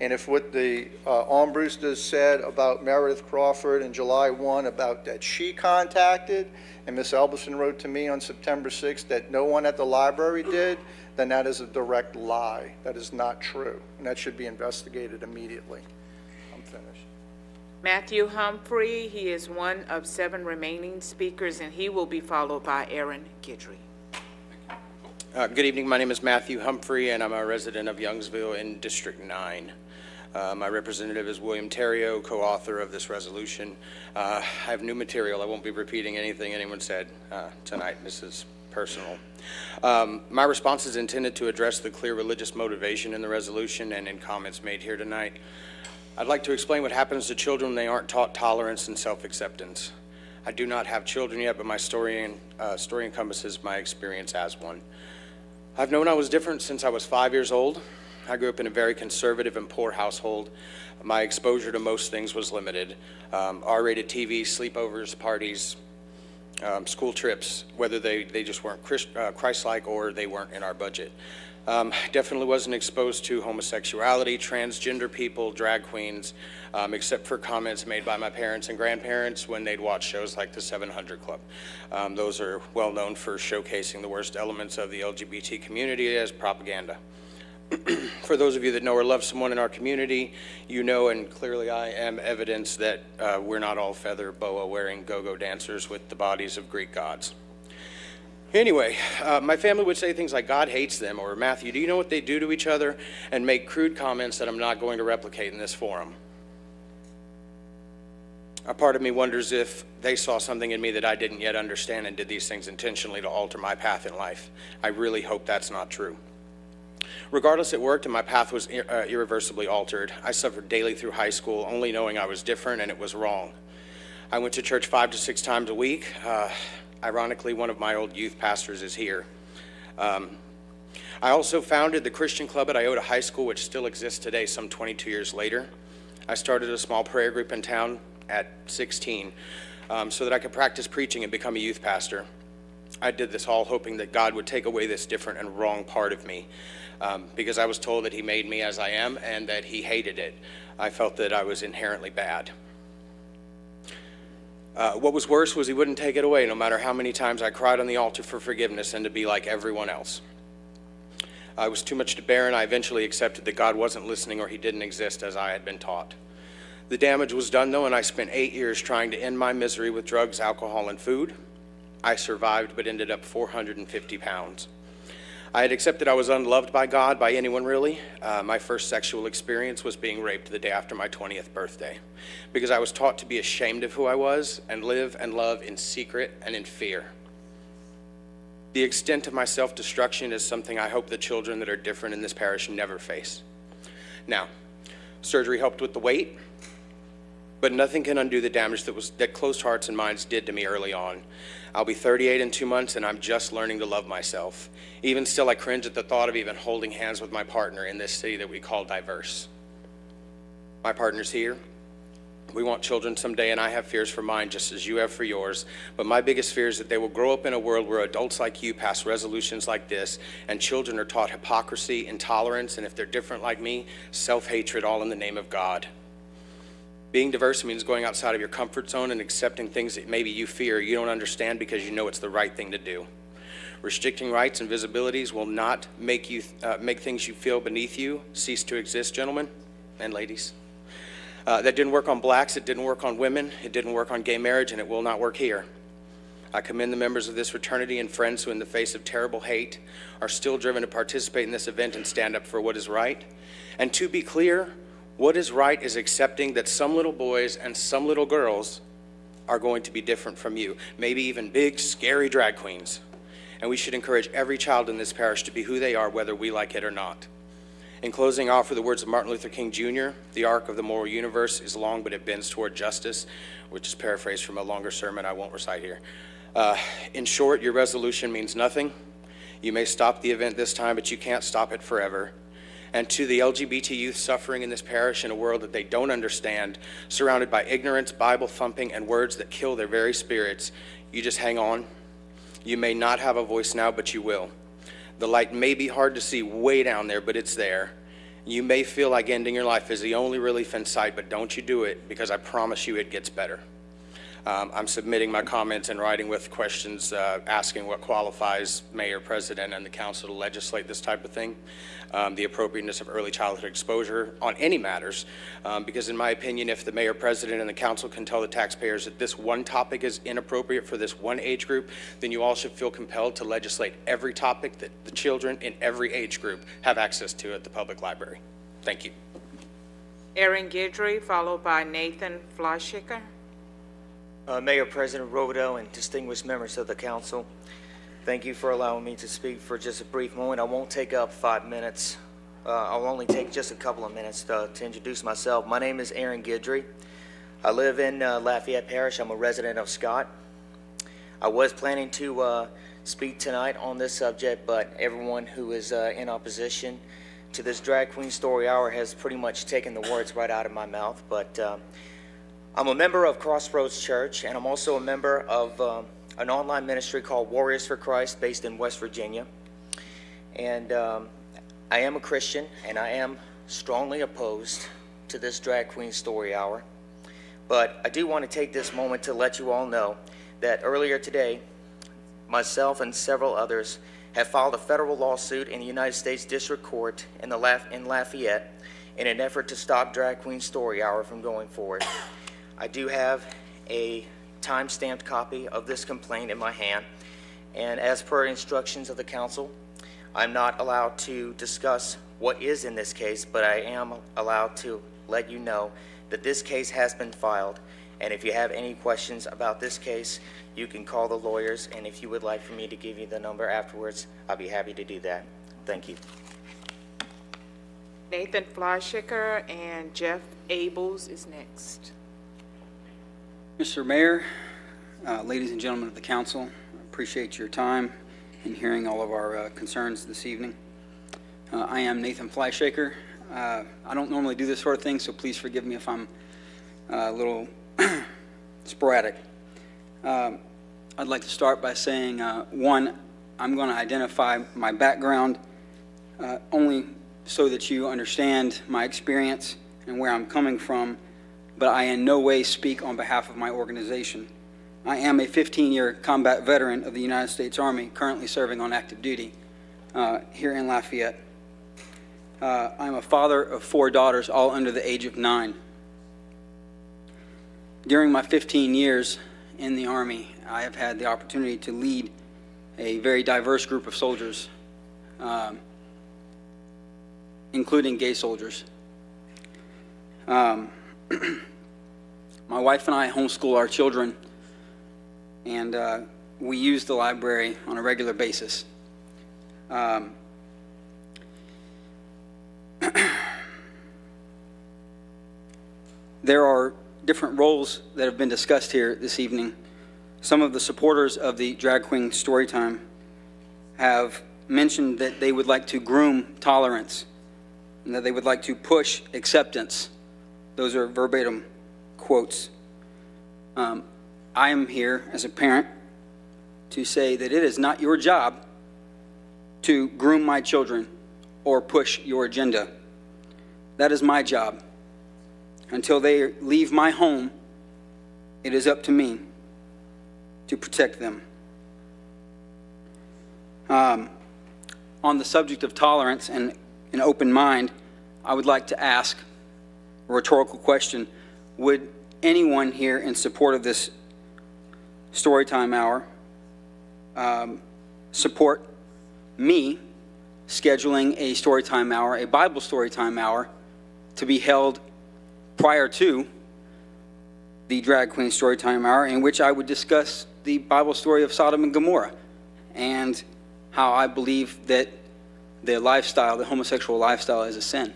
And if what the Armbruster said about Meredith Crawford in July 1 about that she contacted, and Ms. Elberson wrote to me on September 6th that no one at the library did, then that is a direct lie. That is not true, and that should be investigated immediately. I'm finished. Matthew Humphrey, he is one of 7 remaining speakers, and he will be followed by Aaron Guidry. Good evening. My name is Matthew Humphrey, and I'm a resident of Youngsville in District 9. My representative is William Terrio, co-author of this resolution. I have new material. I won't be repeating anything anyone said tonight. This is personal. My response is intended to address the clear religious motivation in the resolution and in comments made here tonight. I'd like to explain what happens to children when they aren't taught tolerance and self-acceptance. I do not have children yet, but my story encompasses my experience as one. I've known I was different since I was 5 years old. I grew up in a very conservative and poor household. My exposure to most things was limited. R-rated TV, sleepovers, parties, school trips, whether they just weren't Christ-like or they weren't in our budget. Definitely wasn't exposed to homosexuality, transgender people, drag queens, except for comments made by my parents and grandparents when they'd watch shows like the 700 Club. Those are well known for showcasing the worst elements of the LGBT community as propaganda. For those of you that know or love someone in our community, you know, and clearly I am evidence that we're not all feather boa wearing go-go dancers with the bodies of Greek gods. Anyway, my family would say things like, God hates them, or Matthew, do you know what they do to each other? And make crude comments that I'm not going to replicate in this forum. A part of me wonders if they saw something in me that I didn't yet understand and did these things intentionally to alter my path in life. I really hope that's not true. Regardless, it worked, and my path was irreversibly altered. I suffered daily through high school, only knowing I was different and it was wrong. I went to church 5 to 6 times a week. Ironically, one of my old youth pastors is here. I also founded the Christian Club at Iota High School, which still exists today, some 22 years later. I started a small prayer group in town at 16 so that I could practice preaching and become a youth pastor. I did this all hoping that God would take away this different and wrong part of me because I was told that he made me as I am and that he hated it. I felt that I was inherently bad. What was worse was he wouldn't take it away, no matter how many times I cried on the altar for forgiveness and to be like everyone else. I was too much to bear, and I eventually accepted that God wasn't listening or he didn't exist as I had been taught. The damage was done, though, and I spent 8 years trying to end my misery with drugs, alcohol, and food. I survived, but ended up 450 pounds. I had accepted I was unloved by God, by anyone really. My first sexual experience was being raped the day after my 20th birthday, because I was taught to be ashamed of who I was and live and love in secret and in fear. The extent of my self-destruction is something I hope the children that are different in this parish never face. Now, surgery helped with the weight, but nothing can undo the damage that closed hearts and minds did to me early on. I'll be 38 in 2 months, and I'm just learning to love myself. Even still, I cringe at the thought of even holding hands with my partner in this city that we call diverse. My partner's here. We want children someday, and I have fears for mine just as you have for yours. But my biggest fear is that they will grow up in a world where adults like you pass resolutions like this, and children are taught hypocrisy, intolerance, and if they're different like me, self-hatred, all in the name of God. Being diverse means going outside of your comfort zone and accepting things that maybe you fear you don't understand because you know it's the right thing to do. Restricting rights and visibilities will not make things you feel beneath you cease to exist, gentlemen and ladies. That didn't work on blacks, it didn't work on women, it didn't work on gay marriage, and it will not work here. I commend the members of this fraternity and friends who, in the face of terrible hate, are still driven to participate in this event and stand up for what is right. And to be clear, what is right is accepting that some little boys and some little girls are going to be different from you, maybe even big, scary drag queens. And we should encourage every child in this parish to be who they are, whether we like it or not. In closing, I offer the words of Martin Luther King Jr., "The arc of the moral universe is long, but it bends toward justice," which is paraphrased from a longer sermon I won't recite here. In short, your resolution means nothing. You may stop the event this time, but you can't stop it forever. And to the LGBT youth suffering in this parish in a world that they don't understand, surrounded by ignorance, Bible thumping, and words that kill their very spirits, you just hang on. You may not have a voice now, but you will. The light may be hard to see way down there, but it's there. You may feel like ending your life is the only relief in sight, but don't you do it, because I promise you it gets better. I'm submitting my comments in writing with questions asking what qualifies mayor, president, and the council to legislate this type of thing, the appropriateness of early childhood exposure on any matters, because in my opinion, if the mayor, president, and the council can tell the taxpayers that this one topic is inappropriate for this one age group, then you all should feel compelled to legislate every topic that the children in every age group have access to at the public library. Thank you. Aaron Guidry, followed by Nathan Fleischicker. Mayor, President Robideau, and distinguished members of the council, thank you for allowing me to speak for just a brief moment. I won't take up 5 minutes. I'll only take just a couple of minutes to introduce myself. My name is Aaron Guidry. I live in Lafayette Parish. I'm a resident of Scott. I was planning to speak tonight on this subject, but everyone who is in opposition to this Drag Queen Story Hour has pretty much taken the words right out of my mouth. But I'm a member of Crossroads Church, and I'm also a member of an online ministry called Warriors for Christ based in West Virginia. And I am a Christian, and I am strongly opposed to this Drag Queen Story Hour. But I do want to take this moment to let you all know that earlier today, myself and several others have filed a federal lawsuit in the United States District Court in Lafayette in an effort to stop Drag Queen Story Hour from going forward. I do have a time-stamped copy of this complaint in my hand, and as per instructions of the council, I'm not allowed to discuss what is in this case, but I am allowed to let you know that this case has been filed, and if you have any questions about this case, you can call the lawyers, and if you would like for me to give you the number afterwards, I'll be happy to do that. Thank you. Nathan Fleischicker and Jeff Abels is next. Mr. Mayor, ladies and gentlemen of the council, I appreciate your time in hearing all of our concerns this evening. I am Nathan Fleischicker. I don't normally do this sort of thing, so please forgive me if I'm a little sporadic. I'd like to start by saying, one, I'm going to identify my background only so that you understand my experience and where I'm coming from, but I in no way speak on behalf of my organization. I am a 15-year combat veteran of the United States Army, currently serving on active duty here in Lafayette. I'm a father of 4 daughters, all under the age of 9. During my 15 years in the Army, I have had the opportunity to lead a very diverse group of soldiers, including gay soldiers. My wife and I homeschool our children, and we use the library on a regular basis. There are different roles that have been discussed here this evening. Some of the supporters of the Drag Queen Storytime have mentioned that they would like to groom tolerance and that they would like to push acceptance. Those are verbatim quotes. I am here as a parent to say that it is not your job to groom my children or push your agenda. That is my job. Until they leave my home, it is up to me to protect them. On the subject of tolerance and an open mind, I would like to ask a rhetorical question. Would anyone here in support of this Storytime Hour support me scheduling a Storytime Hour, a Bible Storytime Hour, to be held prior to the Drag Queen Storytime Hour, in which I would discuss the Bible story of Sodom and Gomorrah and how I believe that the lifestyle, the homosexual lifestyle, is a sin.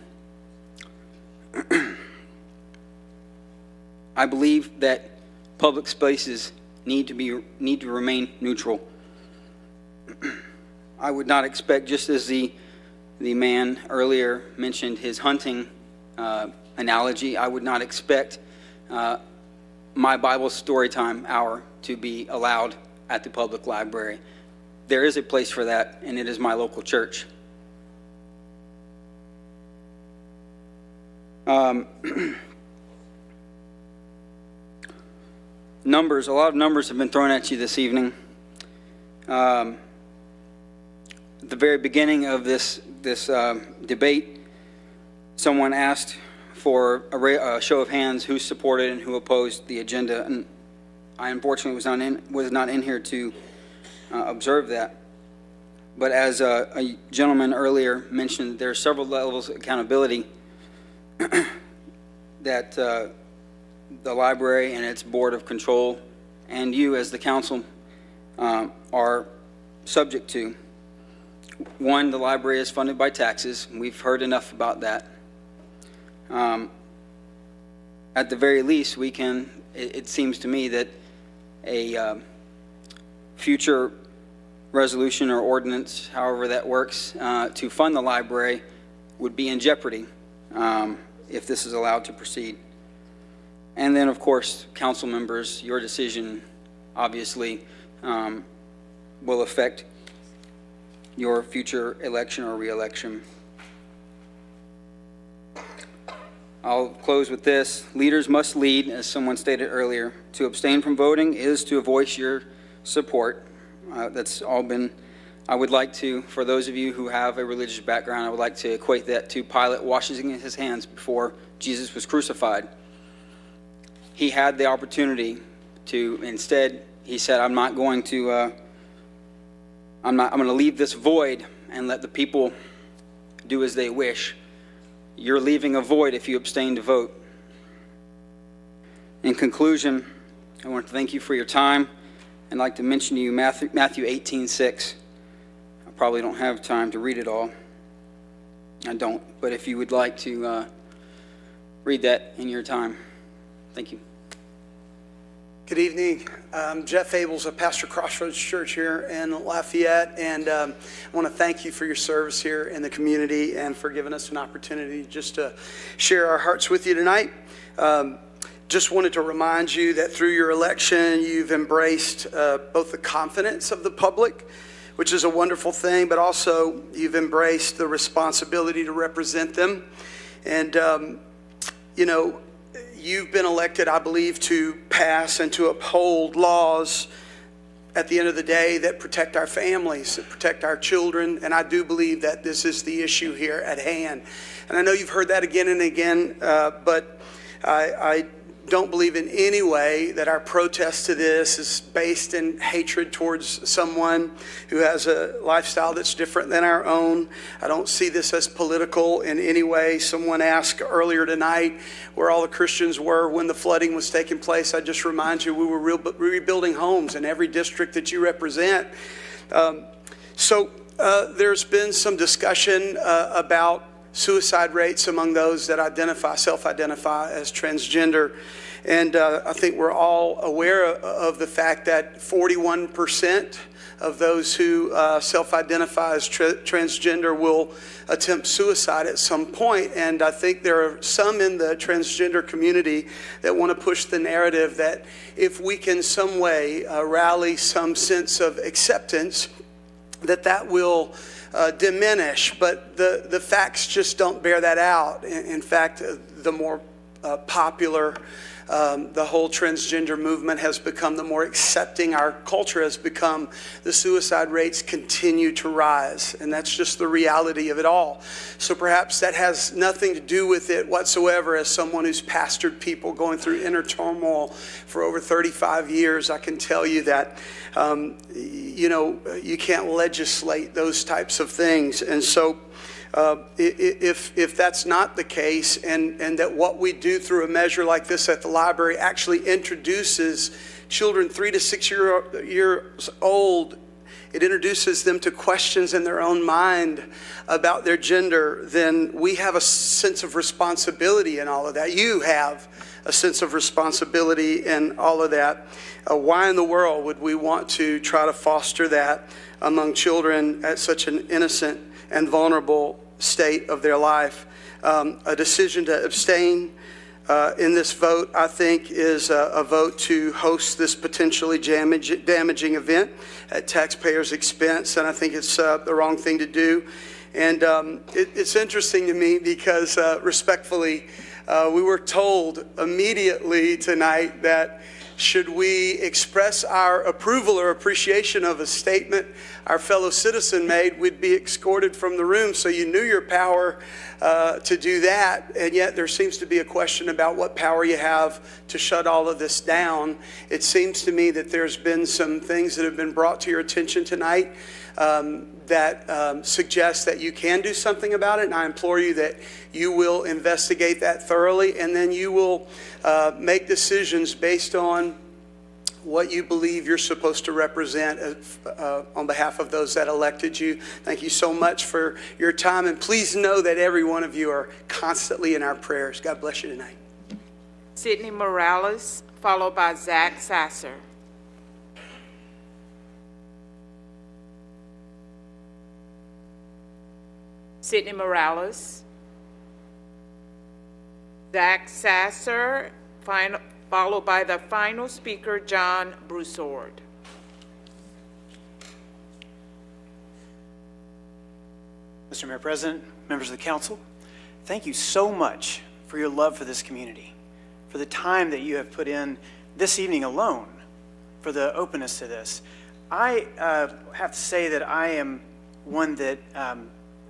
I believe that public spaces need to remain neutral. I would not expect, just as the man earlier mentioned his hunting analogy, I would not expect my Bible Storytime Hour to be allowed at the public library. There is a place for that, and it is my local church. Numbers, a lot of numbers have been thrown at you this evening. At the very beginning of this debate, someone asked for a show of hands who supported and who opposed the agenda, and I unfortunately was not in here to observe that. But as a gentleman earlier mentioned, there are several levels of accountability that the library and its board of control and you as the council are subject to. One, the library is funded by taxes. We've heard enough about that. At the very least, we can, it seems to me that a future resolution or ordinance, however that works, to fund the library would be in jeopardy if this is allowed to proceed. And then, of course, council members, your decision obviously will affect your future election or re-election. I'll close with this. Leaders must lead, as someone stated earlier. To abstain from voting is to voice your support. That's all been, I would like to, for those of you who have a religious background, I would like to equate that to Pilate washing his hands before Jesus was crucified. He had the opportunity to, instead, he said, I'm going to leave this void and let the people do as they wish. You're leaving a void if you abstain to vote. In conclusion, I want to thank you for your time. I'd like to mention to you Matthew 18:6. I probably don't have time to read it all. I don't, but if you would like to read that in your time. Thank you. Good evening. I'm Jeff Abels of Pastor Crossroads Church here in Lafayette, and I want to thank you for your service here in the community and for giving us an opportunity just to share our hearts with you tonight. Just wanted to remind you that through your election, you've embraced both the confidence of the public, which is a wonderful thing, but also you've embraced the responsibility to represent them. And, you've been elected, I believe, to pass and to uphold laws at the end of the day that protect our families, that protect our children, and I do believe that this is the issue here at hand. And I know you've heard that again and again, but I don't believe in any way that our protest to this is based in hatred towards someone who has a lifestyle that's different than our own. I don't see this as political in any way. Someone asked earlier tonight where all the Christians were when the flooding was taking place. I just remind you, we were rebuilding homes in every district that you represent. There's been some discussion about suicide rates among those that self-identify as transgender. And I think we're all aware of the fact that 41% of those who self-identify as transgender will attempt suicide at some point. And I think there are some in the transgender community that want to push the narrative that if we can some way rally some sense of acceptance, that will diminish, but the facts just don't bear that out. In fact, the more popular the whole transgender movement has become, the more accepting our culture has become, the suicide rates continue to rise, and that's just the reality of it all. So perhaps that has nothing to do with it whatsoever. As someone who's pastored people going through inner turmoil for over 35 years, I can tell you that you can't legislate those types of things. And so if that's not the case, and that what we do through a measure like this at the library actually introduces children 3 to 6 years old, it introduces them to questions in their own mind about their gender, then we have a sense of responsibility in all of that. You have a sense of responsibility in all of that. Why in the world would we want to try to foster that among children at such an innocent and vulnerable state of their life? A decision to abstain in this vote, I think, is a vote to host this potentially damaging event at taxpayers' expense, and I think it's the wrong thing to do. And it's interesting to me because, respectfully, we were told immediately tonight that should we express our approval or appreciation of a statement our fellow citizen made, we'd be escorted from the room. So you knew your power to do that, and yet there seems to be a question about what power you have to shut all of this down. It seems to me that there's been some things that have been brought to your attention tonight that suggest that you can do something about it, and I implore you that you will investigate that thoroughly, and then you will make decisions based on what you believe you're supposed to represent on behalf of those that elected you. Thank you so much for your time, and please know that every one of you are constantly in our prayers. God bless you tonight. Sidney Morales, followed by Zach Sasser. Sidney Morales. Zach Sasser, followed by the final speaker, John Broussard. Mr. Mayor President, members of the council, thank you so much for your love for this community, for the time that you have put in this evening alone, for the openness to this. I have to say that I am one that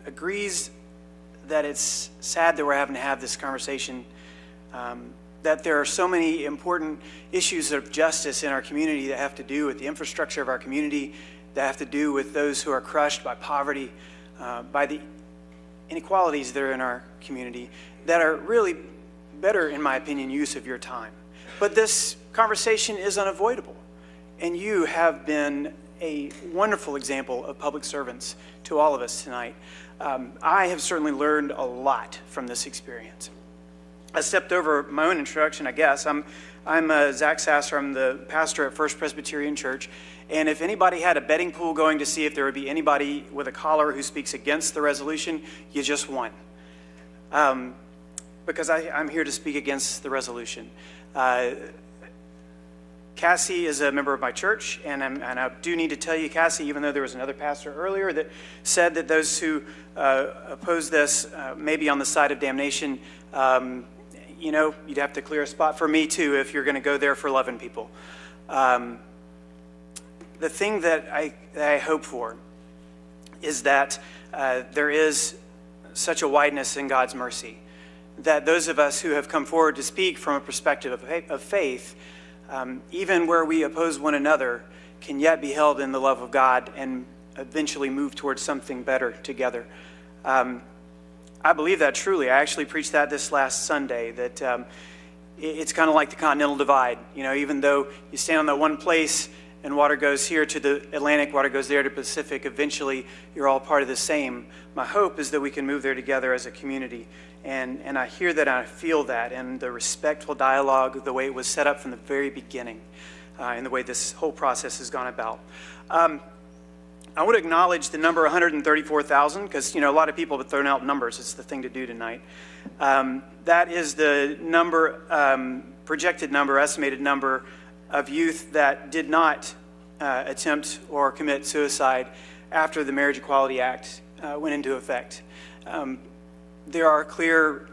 agrees that it's sad that we're having to have this conversation, that there are so many important issues of justice in our community that have to do with the infrastructure of our community, that have to do with those who are crushed by poverty, by the inequalities that are in our community, that are really better, in my opinion, use of your time. But this conversation is unavoidable, and you have been a wonderful example of public servants to all of us tonight. I have certainly learned a lot from this experience. I stepped over my own introduction, I guess. I'm Zach Sasser. I'm the pastor at First Presbyterian Church. And if anybody had a betting pool going to see if there would be anybody with a collar who speaks against the resolution, you just won. Because I'm here to speak against the resolution. Cassie is a member of my church, and I do need to tell you, Cassie, even though there was another pastor earlier that said that those who oppose this may be on the side of damnation, you know, you'd have to clear a spot for me too if you're going to go there for 11 people. The thing that I hope for is that there is such a wideness in God's mercy that those of us who have come forward to speak from a perspective of faith, even where we oppose one another, can yet be held in the love of God and eventually move towards something better together. I believe that truly. I actually preached that this last Sunday, that it's kind of like the Continental Divide. You know, even though you stand on that one place and water goes here to the Atlantic, water goes there to Pacific, eventually you're all part of the same. My hope is that we can move there together as a community. And I hear that, and I feel that, and the respectful dialogue, the way it was set up from the very beginning, and the way this whole process has gone about. I want to acknowledge the number 134,000, because, you know, a lot of people have thrown out numbers. It's the thing to do tonight. That is the number, projected number, estimated number of youth that did not attempt or commit suicide after the Marriage Equality Act went into effect. There are clear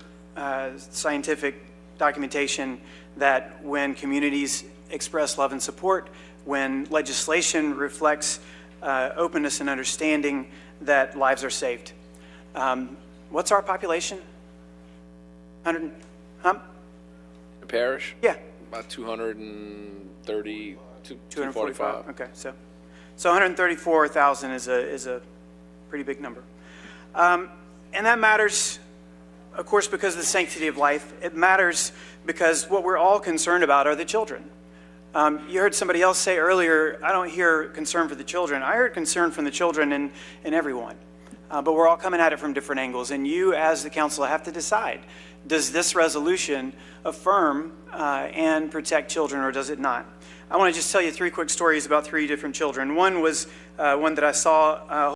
scientific documentation that when communities express love and support, when legislation reflects openness and understanding, that lives are saved. What's our population? 100, huh? The parish? Yeah. About 230, 245. Okay, so 134,000 is a pretty big number. And that matters, of course, because of the sanctity of life. It matters because what we're all concerned about are the children. You heard somebody else say earlier, I don't hear concern for the children. I heard concern from the children and everyone. But we're all coming at it from different angles. And you, as the council, have to decide. Does this resolution affirm and protect children, or does it not? I want to just tell you 3 quick stories about 3 different children. One was one that I saw